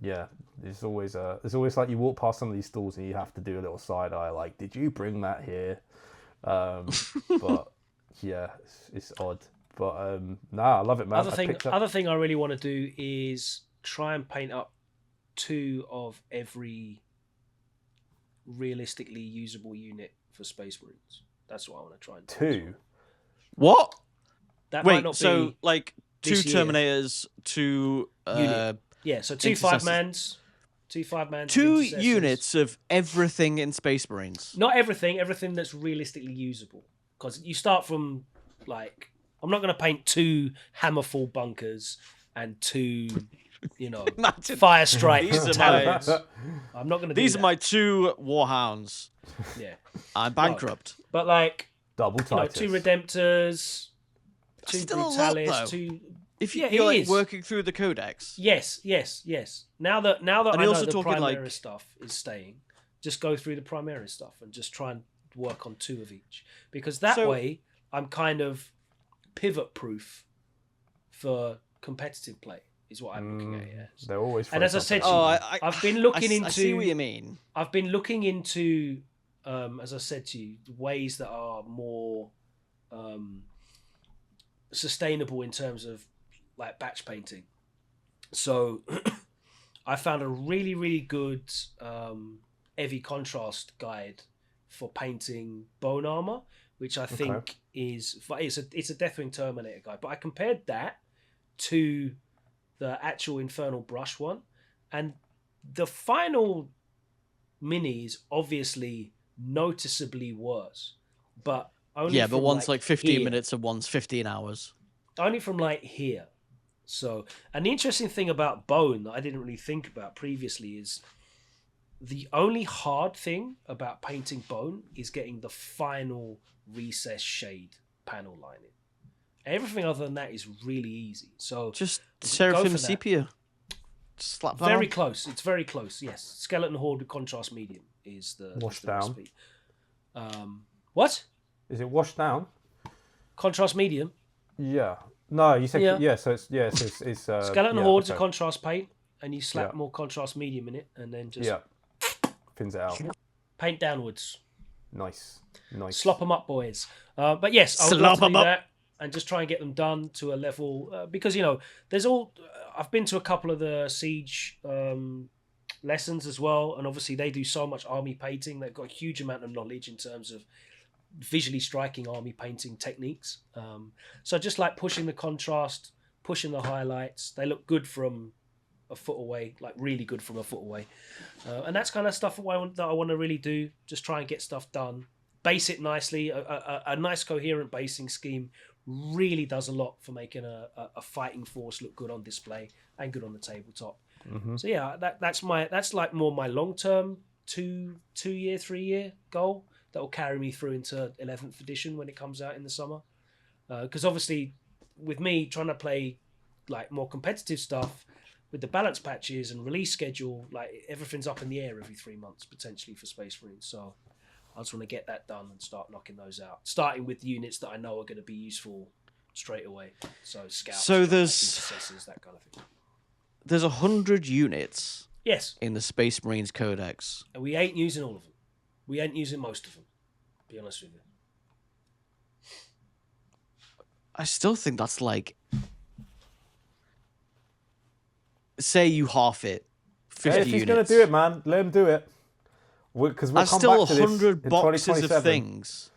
There's always like you walk past some of these stalls and you have to do a little side eye, like, did you bring that here? But yeah, it's odd. But I love it, man. Other thing I really want to do is try and paint up 2 of every realistically usable unit for Space Marines. That's what I want to try and do. 2? What? That might Wait, not so be like 2 this year. Terminators, 2 Unit. Yeah, so 2 5-mans, 2 5-mans, 2 intercessors. units of everything in Space Marines. Not everything that's realistically usable. Because you start from like, I'm not going to paint 2 Hammerfall bunkers and 2, Imagine. fire strike These are talons. I'm not going to do These that. are my 2 Warhounds. Yeah. I'm bankrupt. But like, Double Titus. 2 Redemptors, 2 Still a lot, Brutalis, though. 2... If Yeah, you're it like is. working through the codex. Yes. Now that And I you're know also the talking, Primaris like- stuff is staying, just go through the Primaris stuff and just try and work on 2 of each. Because that way, I'm kind of pivot-proof for competitive play, is what I'm looking at here. They're always. And as I said to you, I've been looking into... I see what you mean. I've been looking into, as I said to you, ways that are more sustainable in terms of like batch painting. So I found a really, really good heavy contrast guide for painting bone armor, which I think is it's a Deathwing Terminator guide. But I compared that to the actual Infernal Brush one, and the final mini is obviously noticeably worse, but only Yeah, but from, one's like 15 here. minutes and one's 15 hours. Only from like here. So, and the interesting thing about bone that I didn't really think about previously is the only hard thing about painting bone is getting the final recess shade panel lining. Everything other than that is really easy. So Just go Seraphim for that. Sepia. Just slap that Very on. close. It's very close. Yes, Skeleton Horde with contrast medium is the Washed is the down. recipe. What? Is it washed down? Contrast medium. Yeah. No, you said Yeah. So it's Skeleton yeah, Horde's a okay. contrast paint, and you slap Yeah. more contrast medium in it, and then just Thins it out. paint downwards. Nice. Slop them up, boys. But yes, I would love to Slop do 'em up. that and just try and get them done to a level because there's all. I've been to a couple of the Siege lessons as well, and obviously they do so much army painting. They've got a huge amount of knowledge in terms of visually striking army painting techniques. So just like pushing the contrast, pushing the highlights. They look good from a foot away, like really good from a foot away. And that's kind of stuff that I want to really do. Just try and get stuff done. Base it nicely, a nice coherent basing scheme, really does a lot for making a fighting force look good on display and good on the tabletop. So yeah, that's like more my long term 2-year, 3-year goal that will carry me through into 11th edition when it comes out in the summer. Because obviously, with me trying to play like more competitive stuff with the balance patches and release schedule, like everything's up in the air every 3 months potentially for Space Marines. So I just want to get that done and start knocking those out, starting with units that I know are going to be useful straight away. So scouts, So intercessors, that kind of thing. There's 100 units Yes, in the Space Marines Codex. and we ain't using all of them. We ain't using most of them. Be honest with you. I still think that's like, say you half it, 50 Hey, if he's units. going to do it, man, let him do it. Because we'll That's come still back to this 100 in boxes of 2027. things.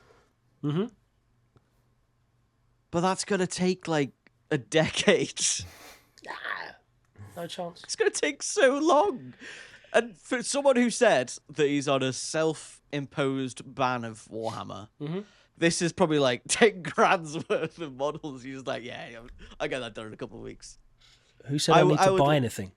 Mm-hmm. But that's going to take like a decade. No chance. It's going to take so long. And for someone who said that he's on a self-imposed ban of Warhammer, this is probably like 10 grand's worth of models. He's like, yeah, I'll get that done in a couple of weeks. Who said I need to would- buy anything?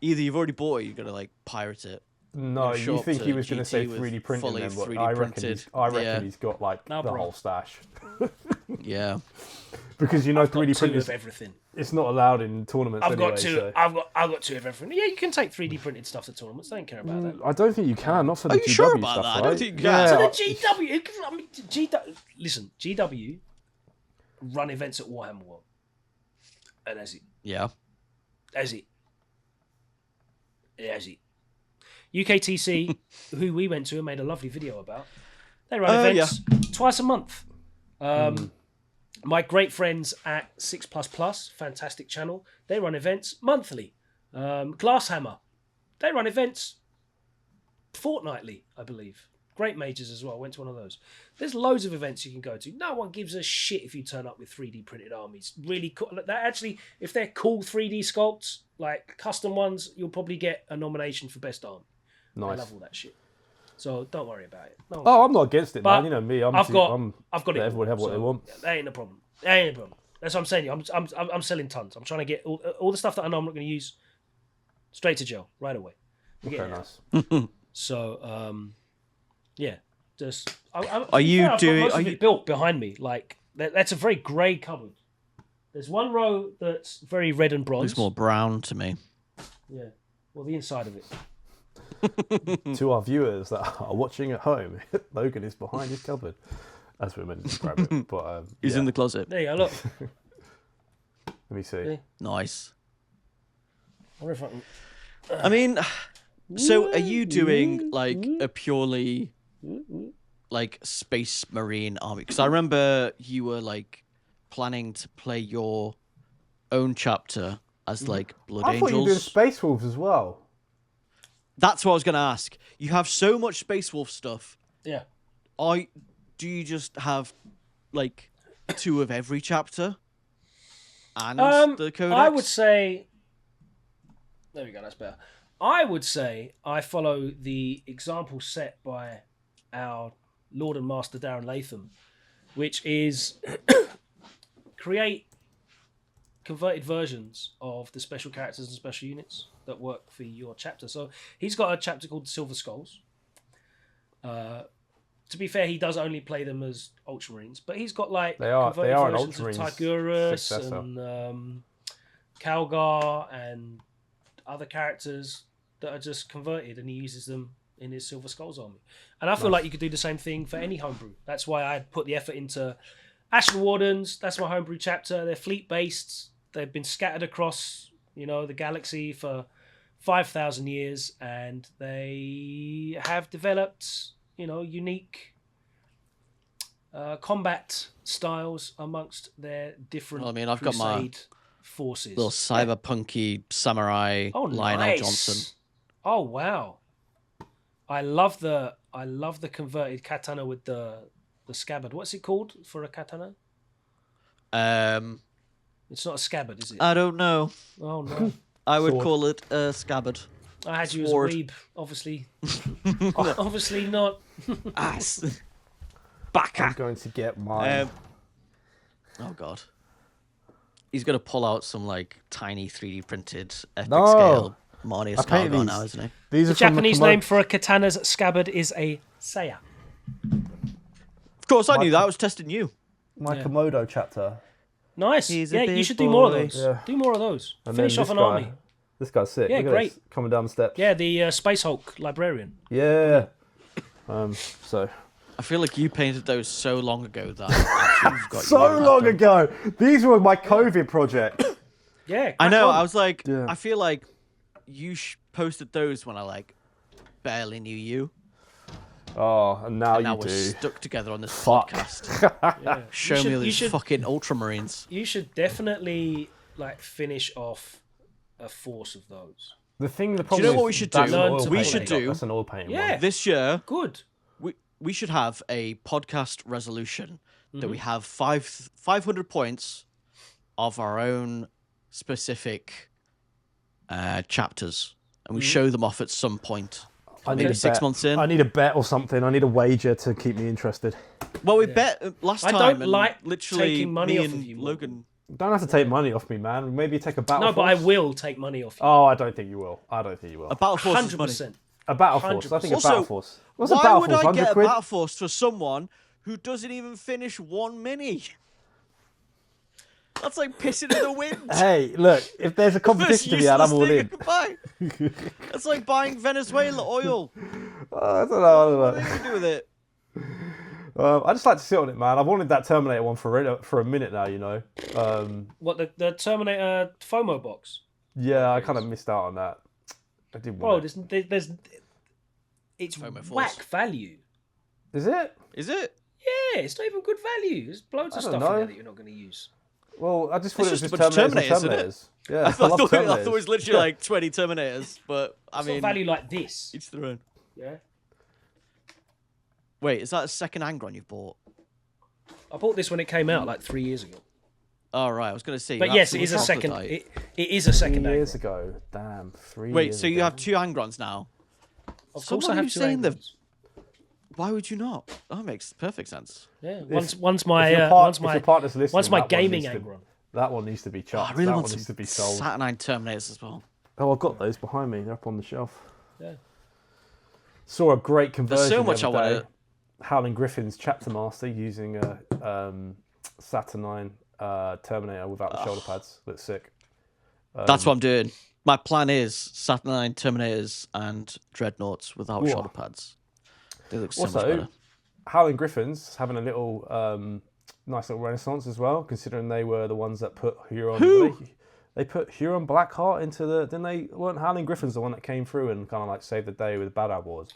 Either you've already bought it, you're going to like pirate it. No, show you up think to he was going to say GT with 3D printing fully then, but 3D I reckon, printed. I reckon he's got like No, the bro. whole stash. Yeah. Because you know I've got 3D two of printers, everything. it's not allowed in tournaments I've anyway. got two. So. I've got two of everything. Yeah, you can take 3D printed stuff to tournaments. They don't care about that. I don't think you can, not for the Are you GW sure about stuff, that? I right? don't think you yeah, can. So the GW, I mean, GW. Listen, GW run events at Warhammer World, and that's it. Yeah. That's it. That's it. UKTC, who we went to and made a lovely video about, they run events twice a month. My great friends at 6 fantastic channel, they run events monthly. Glasshammer, they run events fortnightly, I believe. Great majors as well. Went to one of those. There's loads of events you can go to. No one gives a shit if you turn up with 3D printed armies. Really cool. That actually, if they're cool 3D sculpts, like custom ones, you'll probably get a nomination for best army. I nice. love all that shit. So don't worry about it. No one Oh, I'm not against it, But man. You know me. I'm I've got let it. everyone have what they want. That ain't a problem. That ain't a problem. That's what I'm saying. I'm selling tons. I'm trying to get all the stuff that I know I'm not going to use straight to jail right away. We're Okay, getting it. nice. So yeah, just. Are you I've got doing- most are of you- it built behind me? Like that's a very grey cupboard. There's one row that's very red and bronze. Looks more brown to me. Yeah. Well, the inside of it. To our viewers that are watching at home, Logan is behind his cupboard. That's what I meant to describe it. But He's yeah. in the closet. There you go. Look. Let me see. Yeah. Nice. I wonder if I can... I mean, so are you doing like a purely like Space Marine army? Because I remember you were like planning to play your own chapter as like Blood I thought you were doing Angels. Space Wolves as well. That's what I was going to ask. You have so much Space Wolf stuff. Yeah. Do you just have like 2 of every chapter? And the codex? I would say. There we go. That's better. I would say I follow the example set by our Lord and Master Darren Latham, which is create converted versions of the special characters and special units that work for your chapter. So he's got a chapter called Silver Skulls. To be fair, he does only play them as Ultramarines, but he's got like They are converted an versions of Ultramarines Tigurus successor. and Calgar and other characters that are just converted, and he uses them in his Silver Skulls army. And I feel like you could do the same thing for any homebrew. That's why I put the effort into Ashen Wardens. That's my homebrew chapter. They're fleet based. They've been scattered across, the galaxy for 5,000 years, and they have developed, unique combat styles amongst their different. Well, I mean, I've got my crusade forces. little cyberpunky samurai Lionel nice. Johnson. Oh wow! I love the converted katana with the scabbard. What's it called for a katana? It's not a scabbard, is it? I don't know. Oh no! I would Sword. call it a scabbard. I had you as a Sword. weeb, obviously. Obviously not. Ass. Baka. I'm going to get mine. Oh god. He's gonna pull out some like tiny 3D printed epic No. scale Marnius I painted Cargo these. now, isn't he? These The are from Japanese the name for a katana's scabbard is a saya. Of course, I knew that. I was testing you. my Yeah. Komodo chapter. Nice. He's a Yeah, you big should do more of boy. those. Yeah. Do more of those. And Finish then off this an guy. army. This guy's sick. Yeah, Look at great. this, coming down the steps. Yeah, the Space Hulk librarian. Yeah. So I feel like you painted those so long ago that I actually forgot so you had long them. ago. These were my COVID project. Yeah, I know. crack on. I was like, Yeah. I feel like you posted those when I like barely knew you. Oh, and now And now you we're do. stuck together on this Fuck. podcast. Yeah. Show You me should- these you should- fucking Ultramarines. You should definitely like finish off a force of those. The thing, the Do problem you know is what we should that's do? an Learn oil to We paint should one. do- That's an oil paint Yeah. one. This year, Good. we should have a podcast resolution that Mm-hmm. we have 500 points of our own specific chapters, and we Mm-hmm. show them off at some point. I need Maybe a 6 bet. months in. I need a bet or something. I need a wager to keep me interested. Well, we bet last I time. don't and like literally taking money me off and of you, Morgan. Logan. You don't have to take money off me, man. Maybe take a battle. No, but I Force. will take money off you. Oh, I don't think you will. I don't think you will. A battle force is money. 100%. A battle force. I think a 100%. battle Also, force. What's a Why battle would force? I 100 get a quid? battle force for someone who doesn't even finish one mini? That's like pissing in the wind. Hey, look. If there's a competition to be had, I'm all in. Buy. That's like buying Venezuela oil. I don't know. What are they gonna do with it? I just like to sit on it, man. I've wanted that Terminator one for a minute now. You know. What, the Terminator FOMO box? Yeah, I kind of missed out on that. I did Bro, want it. there's it's FOMO force. whack value. Is it? Is it? Yeah, it's not even good value. There's loads of I stuff don't in know. there that you're not going to use. Well, I just thought It's it was just just a bunch of Terminators and Terminators, Terminators. Yeah, I thought love it was literally like 20 Terminators, but I It's mean, not value like this. each their own. Yeah. Wait, is that a second Angron you've bought? I bought this when it came out like 3 years ago. Oh, right, I was going to say. But you yes, it is a absolute second. troglodyte. It is a second. 3 years Angron. ago. Damn, 3 years Wait, so you ago. have 2 Angrons now? Of course, Someone I have who's two saying they've- Angrons. Why would you not? That makes perfect sense. Yeah. If- Once if your once if my your partner's listening, once my that one gaming needs to- Angron. That one needs to be Oh, chucked. I really that want one some needs to be sold. Saturnine Terminators as well. Oh, I've got those behind me. They're up on the shelf. Yeah. Saw a great conversion. so the much other I day. wanna- Howling Griffin's Chapter Master using a Saturnine Terminator without the shoulder pads. Looks sick. That's what I'm doing. My plan is Saturnine Terminators and Dreadnoughts without Ooh. shoulder pads. They look so much Also, better. Howling Griffins having a little nice little renaissance as well, considering they were the ones that put Huron. They put Huron Blackheart into the. Didn't they? Weren't Howling Griffins the one that came through and kind of like saved the day with Bad Ad Wars?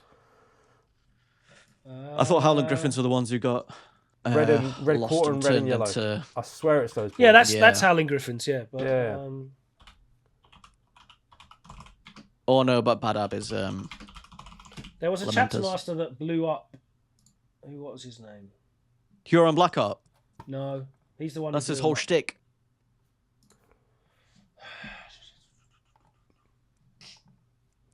I thought Howling Griffins were the ones who got Red and red lost quarter and red and turned yellow. into- I swear it's those. Yeah, boys. that's Howling Griffins. Yeah. But, Yeah. All I know about Badab is there was a Lamenters. chapter master that blew up. What was his name? Huron Blackheart. No, he's the one. That's who his blew whole him up. shtick.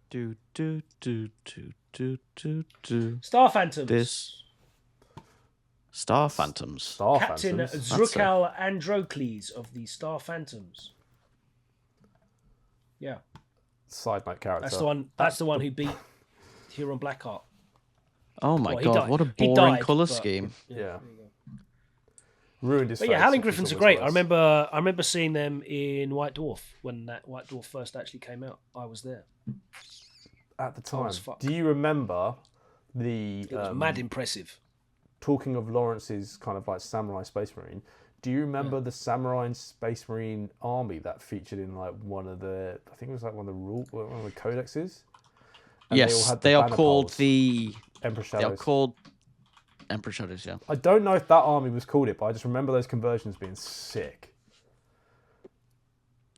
Do do do do do do do. Star Phantoms. This Star Phantoms. Star Captain Phantoms. Zrukal Androcles of the Star Phantoms. Yeah, Side note character. that's the one. That's the one who beat Huron Blackheart. Oh my Well, he god! died. What a He boring died, color but- scheme. Yeah. there you go. Ruined his But face, yeah, Howling which is Griffins are always great. I worse. remember seeing them in White Dwarf when that White Dwarf first actually came out. I was there. At the time. as fuck. Do you remember the It was mad impressive. talking of Lawrence's kind of like samurai space marine? Do you remember the samurai space marine army that featured in like one of the? I think it was like one of the codexes. And Yes, the they are banner called poles, the. Emperor They are Shadows. called Emperor Shadows. Yeah. I don't know if that army was called it, but I just remember those conversions being sick.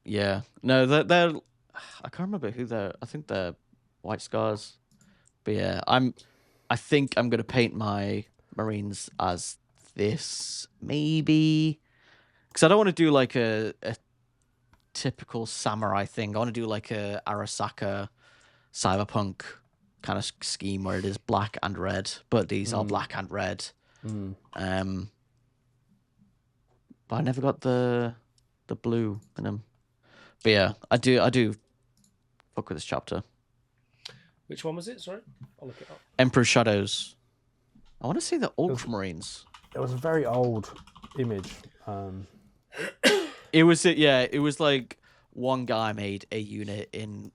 Yeah. No, they're. I can't remember who they're. I think they're White Scars. But yeah, I think I'm gonna paint my Marines as this maybe, because I don't want to do like a typical samurai thing. I want to do like a Arasaka cyberpunk kind of scheme where it is black and red, but these are black and red. But I never got the blue in them. But yeah, I do fuck with this chapter. Which one was it? Sorry, I'll look it up. Emperor's Shadows. I want to see the Ultramarines. It was a very old image. It was like one guy made a unit in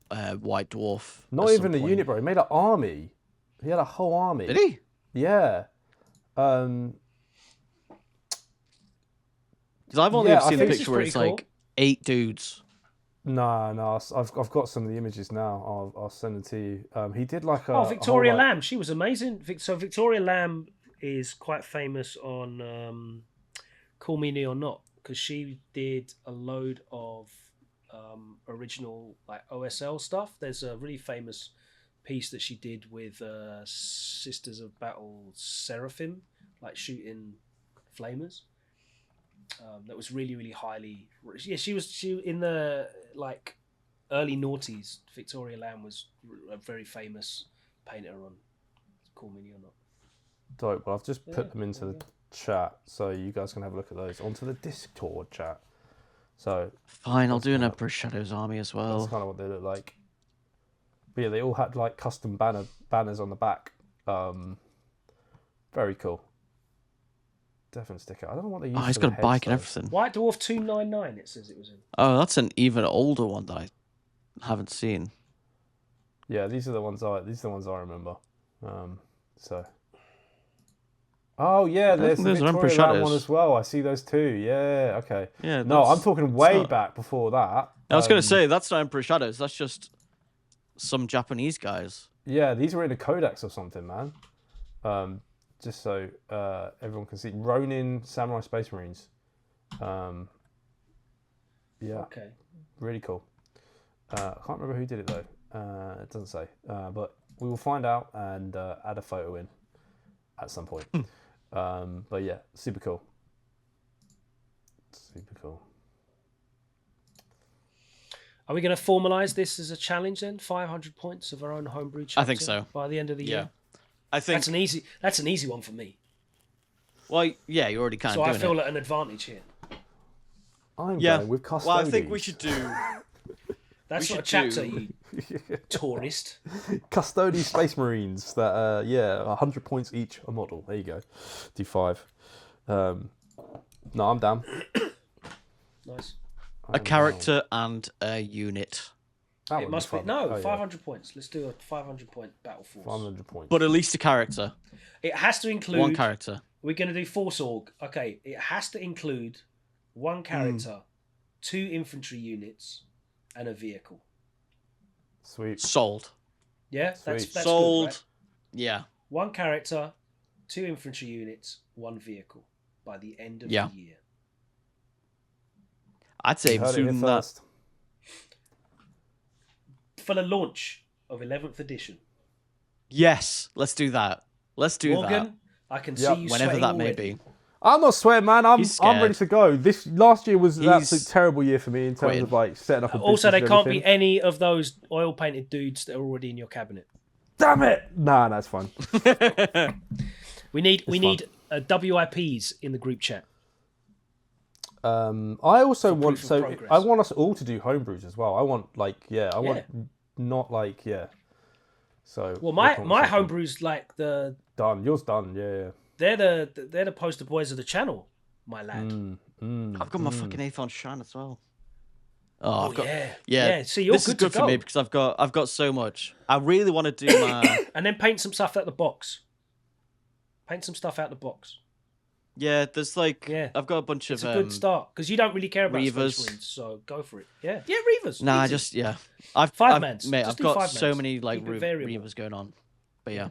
White Dwarf. Not even a unit, bro. He made an army. He had a whole army. Did he? Yeah. Because I've only ever seen the picture where it's like 8 dudes. No, I've got some of the images now. I'll send them to you. He did like a Victoria a whole, Lamb. She was amazing. So Victoria Lamb is quite famous on Call Me or Not, because she did a load of original like OSL stuff. There's a really famous piece that she did with Sisters of Battle Seraphim, like shooting flamers. That was really, really highly. Yeah, she in the like early noughties. Victoria Lamb was a very famous painter on Call Me or Not. Dope. Well, I've just put them into the chat, so you guys can have a look at those onto the Discord chat. So fine, I'll do an Emperor's Shadows army as well. That's kind of what they look like. But yeah, they all had like custom banners on the back. Very cool. Definite sticker. I don't know what they use. Oh, he's got a bike and everything. White Dwarf 299. It says it was in. Oh, that's an even older one that I haven't seen. Yeah, these are the ones I remember. So. Oh yeah, there's the Victoria Lamb one as well. I see those too. Yeah, okay. Yeah. No, I'm talking way back before that. I was going to say that's not Emperor's Shadows. That's just some Japanese guys. Yeah, these were in a codex or something, man. Just so everyone can see. Ronin Samurai Space Marines. Yeah. Okay. Really cool. I can't remember who did it though. It doesn't say. But we will find out and add a photo in at some point. But yeah, super cool. Super cool. Are we going to formalise this as a challenge then? 500 points of our own homebrew chapter. I think so. By the end of the year. I think that's an easy one for me. Well, yeah, you already kind of doing it. So I feel at an advantage here. I'm going with custodies. Well, I think we should do. That's not a chapter, you tourist. Custody Space Marines. That 100 points each a model. There you go. Do 5. No, I'm down. Nice. A character and a unit. It must be 500 points. Let's do a 500 point battle force. 500 points. But at least a character. It has to include one character. We're going to do Force Org. Okay, it has to include one character, 2 infantry units, and a vehicle. Sweet. Sold. Yeah, that's sold. Good, right? Yeah. 1 character, 2 infantry units, 1 vehicle by the end of the year. I'd say even sooner than that. For the launch of 11th edition. Yes, let's do that. Let's do Morgan, that. I can see you whenever that already. may be. I'm not sweating, man. I'm ready to go. This last year was an absolute terrible year for me in terms of like setting up a business. Also, there can't be any of those oil painted dudes that are already in your cabinet. Damn it! Nah, that's fine. we need WIPs in the group chat. I also want I want us all to do homebrews as well. I want not like So my homebrews like the done. Yours done. Yeah. They're the poster boys of the channel, my lad. I've got my fucking Aethon Shan as well. Oh, yeah. See, you're this good is good to for go. me because I've got so much. I really want to do my and then paint some stuff out the box. Paint some stuff out the box. Yeah, there's I've got a bunch it's of. It's a good start because you don't really care about Reavers. Space Marines, so go for it. Yeah, Reavers. Nah, easy. I've 5 mans. Mate, Just I've got 5 so mans. many Keep it variable. Reavers going on, but yeah.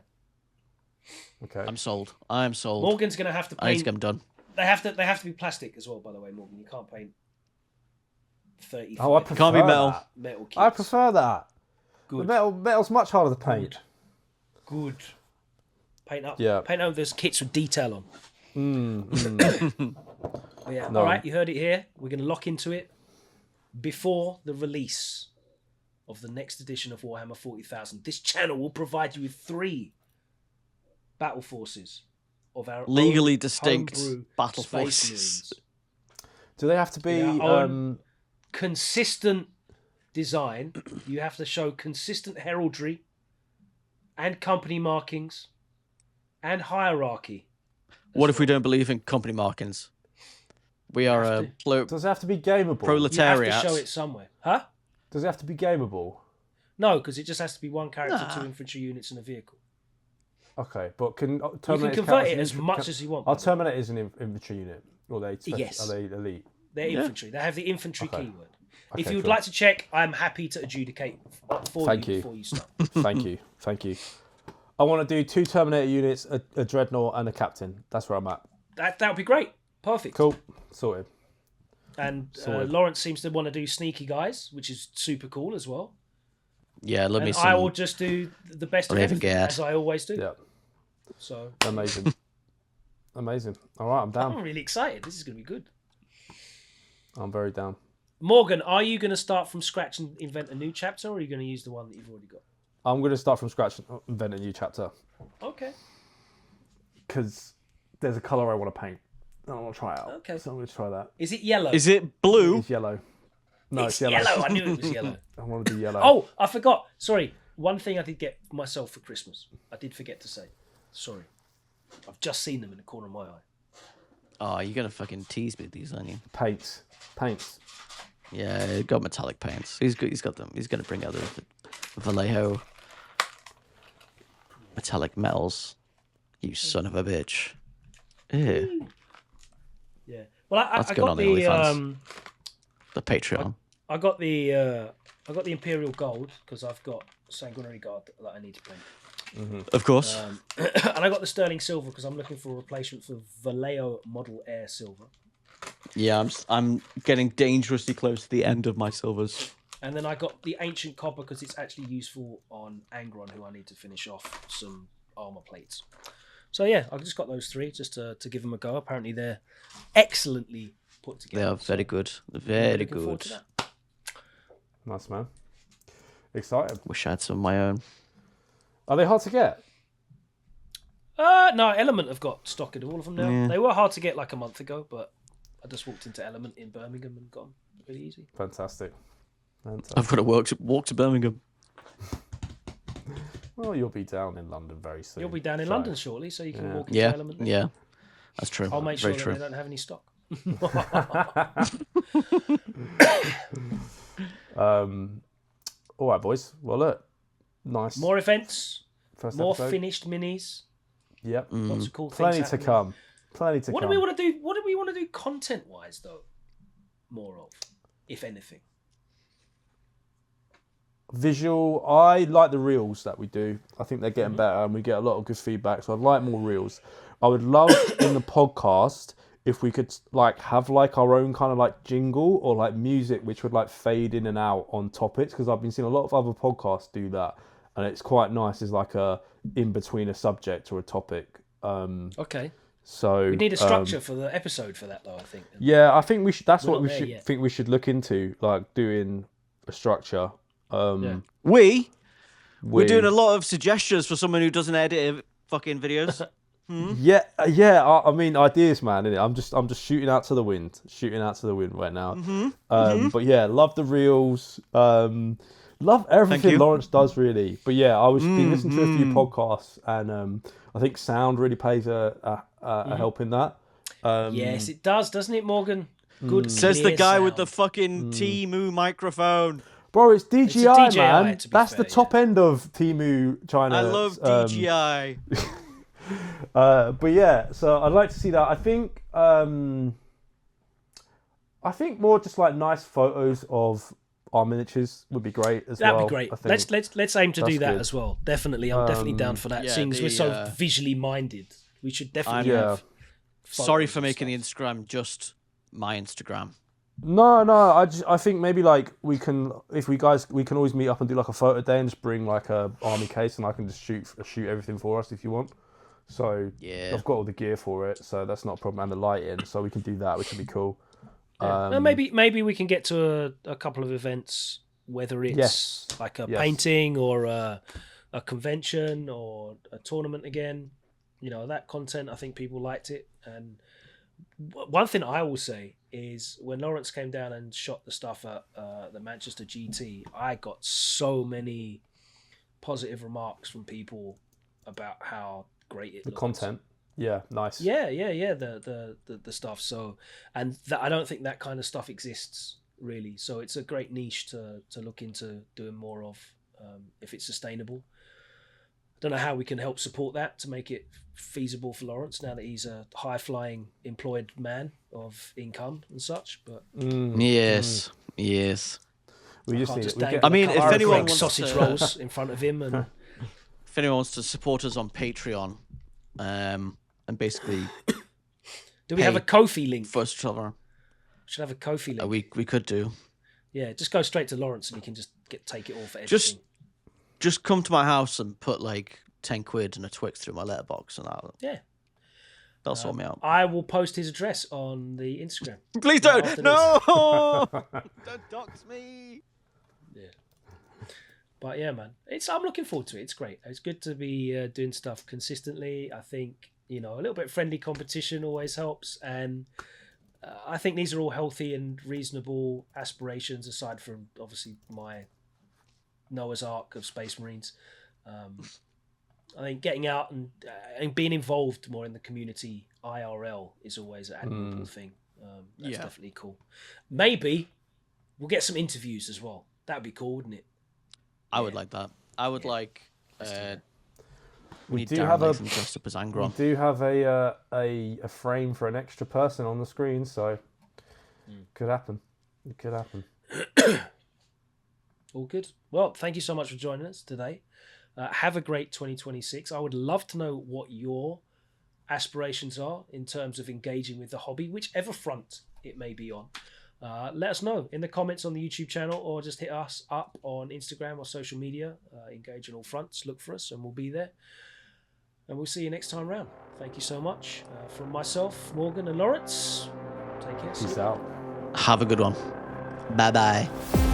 Okay. I'm sold. I'm sold. Morgan's gonna have to paint. I need to get them done. They have to be plastic as well. By the way, Morgan, you can't paint 30. Oh, I prefer Can't be metal. that. Metal kits. I prefer that. Good. The metal's much harder to paint. Good. Paint up. Yeah. Paint over those kits with detail on. Yeah. No. All right, you heard it here. We're going to lock into it before the release of the next edition of Warhammer 40,000. This channel will provide you with 3 battle forces of our legally own distinct homebrew battle Space forces. Marines. Do they have to be? Yeah, consistent design. You have to show consistent heraldry and company markings and hierarchy. What if we don't believe in company markings? We are have a Does it have to be gameable? proletariat. You have to show it somewhere, huh? Does it have to be gameable? No, because it just has to be one character, Nah. 2 infantry units, and a vehicle. Okay, but can You Terminators can convert it as much as you want. Are Terminators an infantry unit? Or are they Yes. Are they elite? They're infantry. They have the infantry Okay. keyword. If Okay, you would cool. like to check, I'm happy to adjudicate for Thank you you. before you start. Thank you. I want to do 2 Terminator units, a Dreadnought, and a Captain. That's where I'm at. That would be great. Perfect. Cool. Sorted. And Sorted. Laurence seems to want to do sneaky guys, which is super cool as well. Yeah, let me And see. I will just do the best of Raven everything, Guard. as I always do. Yeah. So Amazing. Amazing. All right, I'm down. I'm really excited. This is going to be good. I'm very down. Morgan, are you going to start from scratch and invent a new chapter, or are you going to use the one that you've already got? I'm going to start from scratch and invent a new chapter. Okay. Because there's a colour I want to paint. I want to try it out. Okay. So I'm going to try that. Is it yellow? Is it blue? It's yellow. No, it's it's yellow. I knew it was yellow. I want to do yellow. Oh, I forgot. Sorry. One thing I did get myself for Christmas. I did forget to say. Sorry. I've just seen them in the corner of my eye. Oh, you're gonna fucking tease me with these, aren't you? Paints. Yeah, got metallic paints. He's got them. He's gonna bring out the Vallejo metallic metals. You son of a bitch. Ew. Yeah. Well, I That's good got on the the OnlyFans. The Patreon. I got the Imperial Gold because I've got Sanguinary Guard that I need to paint. Of course. And I got the Sterling Silver because I'm looking for a replacement for Vallejo Model Air Silver. Yeah, I'm getting dangerously close to the end of my silvers. And then I got the Ancient Copper because it's actually useful on Angron, who I need to finish off some armor plates. So yeah, I just got those 3 just to give them a go. Apparently they're excellently put together. They are very good. Very Looking forward good. to that. Nice, man. Excited. Wish I had some of my own. Are they hard to get? No, Element have got stock in all of them now. Yeah. They were hard to get like a month ago, but I just walked into Element in Birmingham and got them really easy. Fantastic. I've got to walk to Birmingham. Well, you'll be down in London very soon. You'll be down in so- London shortly, so you can walk into Yeah, Element. Then. yeah. That's true. I'll make sure Very that true. they don't have any stock. All right, boys. Well, look. Nice. More events, First more episode. finished minis. Yep. Lots of cool Plenty things to happening. come. Plenty to What come. do we want to do? What do we want to do content-wise, though? More of, if anything. Visual. I like the reels that we do. I think they're getting better, and we get a lot of good feedback. So I'd like more reels. I would love in the podcast if we could like have like our own kind of like jingle or like music which would like fade in and out on topics, because I've been seeing a lot of other podcasts do that, and it's quite nice as like a in between a subject or a topic. Okay. So We need a structure for the episode for that, though. I think. Yeah, I think we should. That's We're what not we there should yet. think we should look into, like doing a structure. Yeah. We're doing a lot of suggestions for someone who doesn't edit fucking videos. Yeah. I mean, ideas, man. Innit? I'm just shooting out to the wind right now. But yeah, love the reels. Love everything you. Laurence does, really. But yeah, I was been listening to a few podcasts, and I think sound really plays a help in that. Yes, it does, doesn't it, Morgan? Good. Says the clear guy with the sound. fucking Timu microphone. Bro, it's DJI, DJI, man. to be That's fair, the top end of Timu China. I love DJI. But yeah, so I'd like to see that. I think more just like nice photos of our miniatures would be great as well. That'd be great. I think. Let's aim to do that's that good. as well. Definitely, I'm definitely down for that. yeah, Seeing as we're so the, visually minded, we should definitely Yeah. have. Sorry photos for and making the stuff. Instagram just my Instagram. No, I think maybe like we can always meet up and do like a photo day and just bring like a army case, and I can just shoot everything for us if you want. So Yeah. I've got all the gear for it, so that's not a problem, and the lighting, so we can do that, which would be cool. Now, maybe we can get to a couple of events, whether it's Yes. like a Yes. painting or a convention or a tournament again. that content, I think people liked it. And one thing I will say is when Laurence came down and shot the stuff at the Manchester GT, I got so many positive remarks from people about how great it The looked. content. Yeah, nice. Yeah. The stuff. So, and I don't think that kind of stuff exists really. So it's a great niche to look into doing more of, if it's sustainable. I don't know how we can help support that to make it feasible for Laurence now that he's a high flying employed man of income and such. But Yes. We just can't need just we get, I mean, if Irish anyone Greg's wants sausage to- rolls in front of him, and If anyone wants to support us on Patreon, and basically do we have a Ko-fi link? for us to travel around, Should have a Ko-fi link. we could do. Yeah, just go straight to Laurence and he can just take it all for editing. Just come to my house and put like 10 quid and a Twix through my letterbox, and that'll sort me out. I will post his address on the Instagram. Please right don't. after No, don't dox me. Yeah. But yeah, man, I'm looking forward to it. It's great. It's good to be doing stuff consistently. I think a little bit of friendly competition always helps, and I think these are all healthy and reasonable aspirations. Aside from obviously my Noah's Ark of Space Marines, I think getting out and being involved more in the community IRL is always an admirable thing. That's definitely cool. Maybe we'll get some interviews as well. That'd be cool, wouldn't it? I would like that. I would like. We need do Darren have a- Latham dressed up as we Angron. do have a frame for an extra person on the screen, so could happen. It could happen. All good. Well, thank you so much for joining us today. Have a great 2026. I would love to know what your aspirations are in terms of engaging with the hobby, whichever front it may be on. Let us know in the comments on the YouTube channel, or just hit us up on Instagram or social media. Engage on all fronts. Look for us and we'll be there. And we'll see you next time round. Thank you so much. From myself, Morgan and Laurence, take care. See Peace you. out. Have a good one. Bye bye.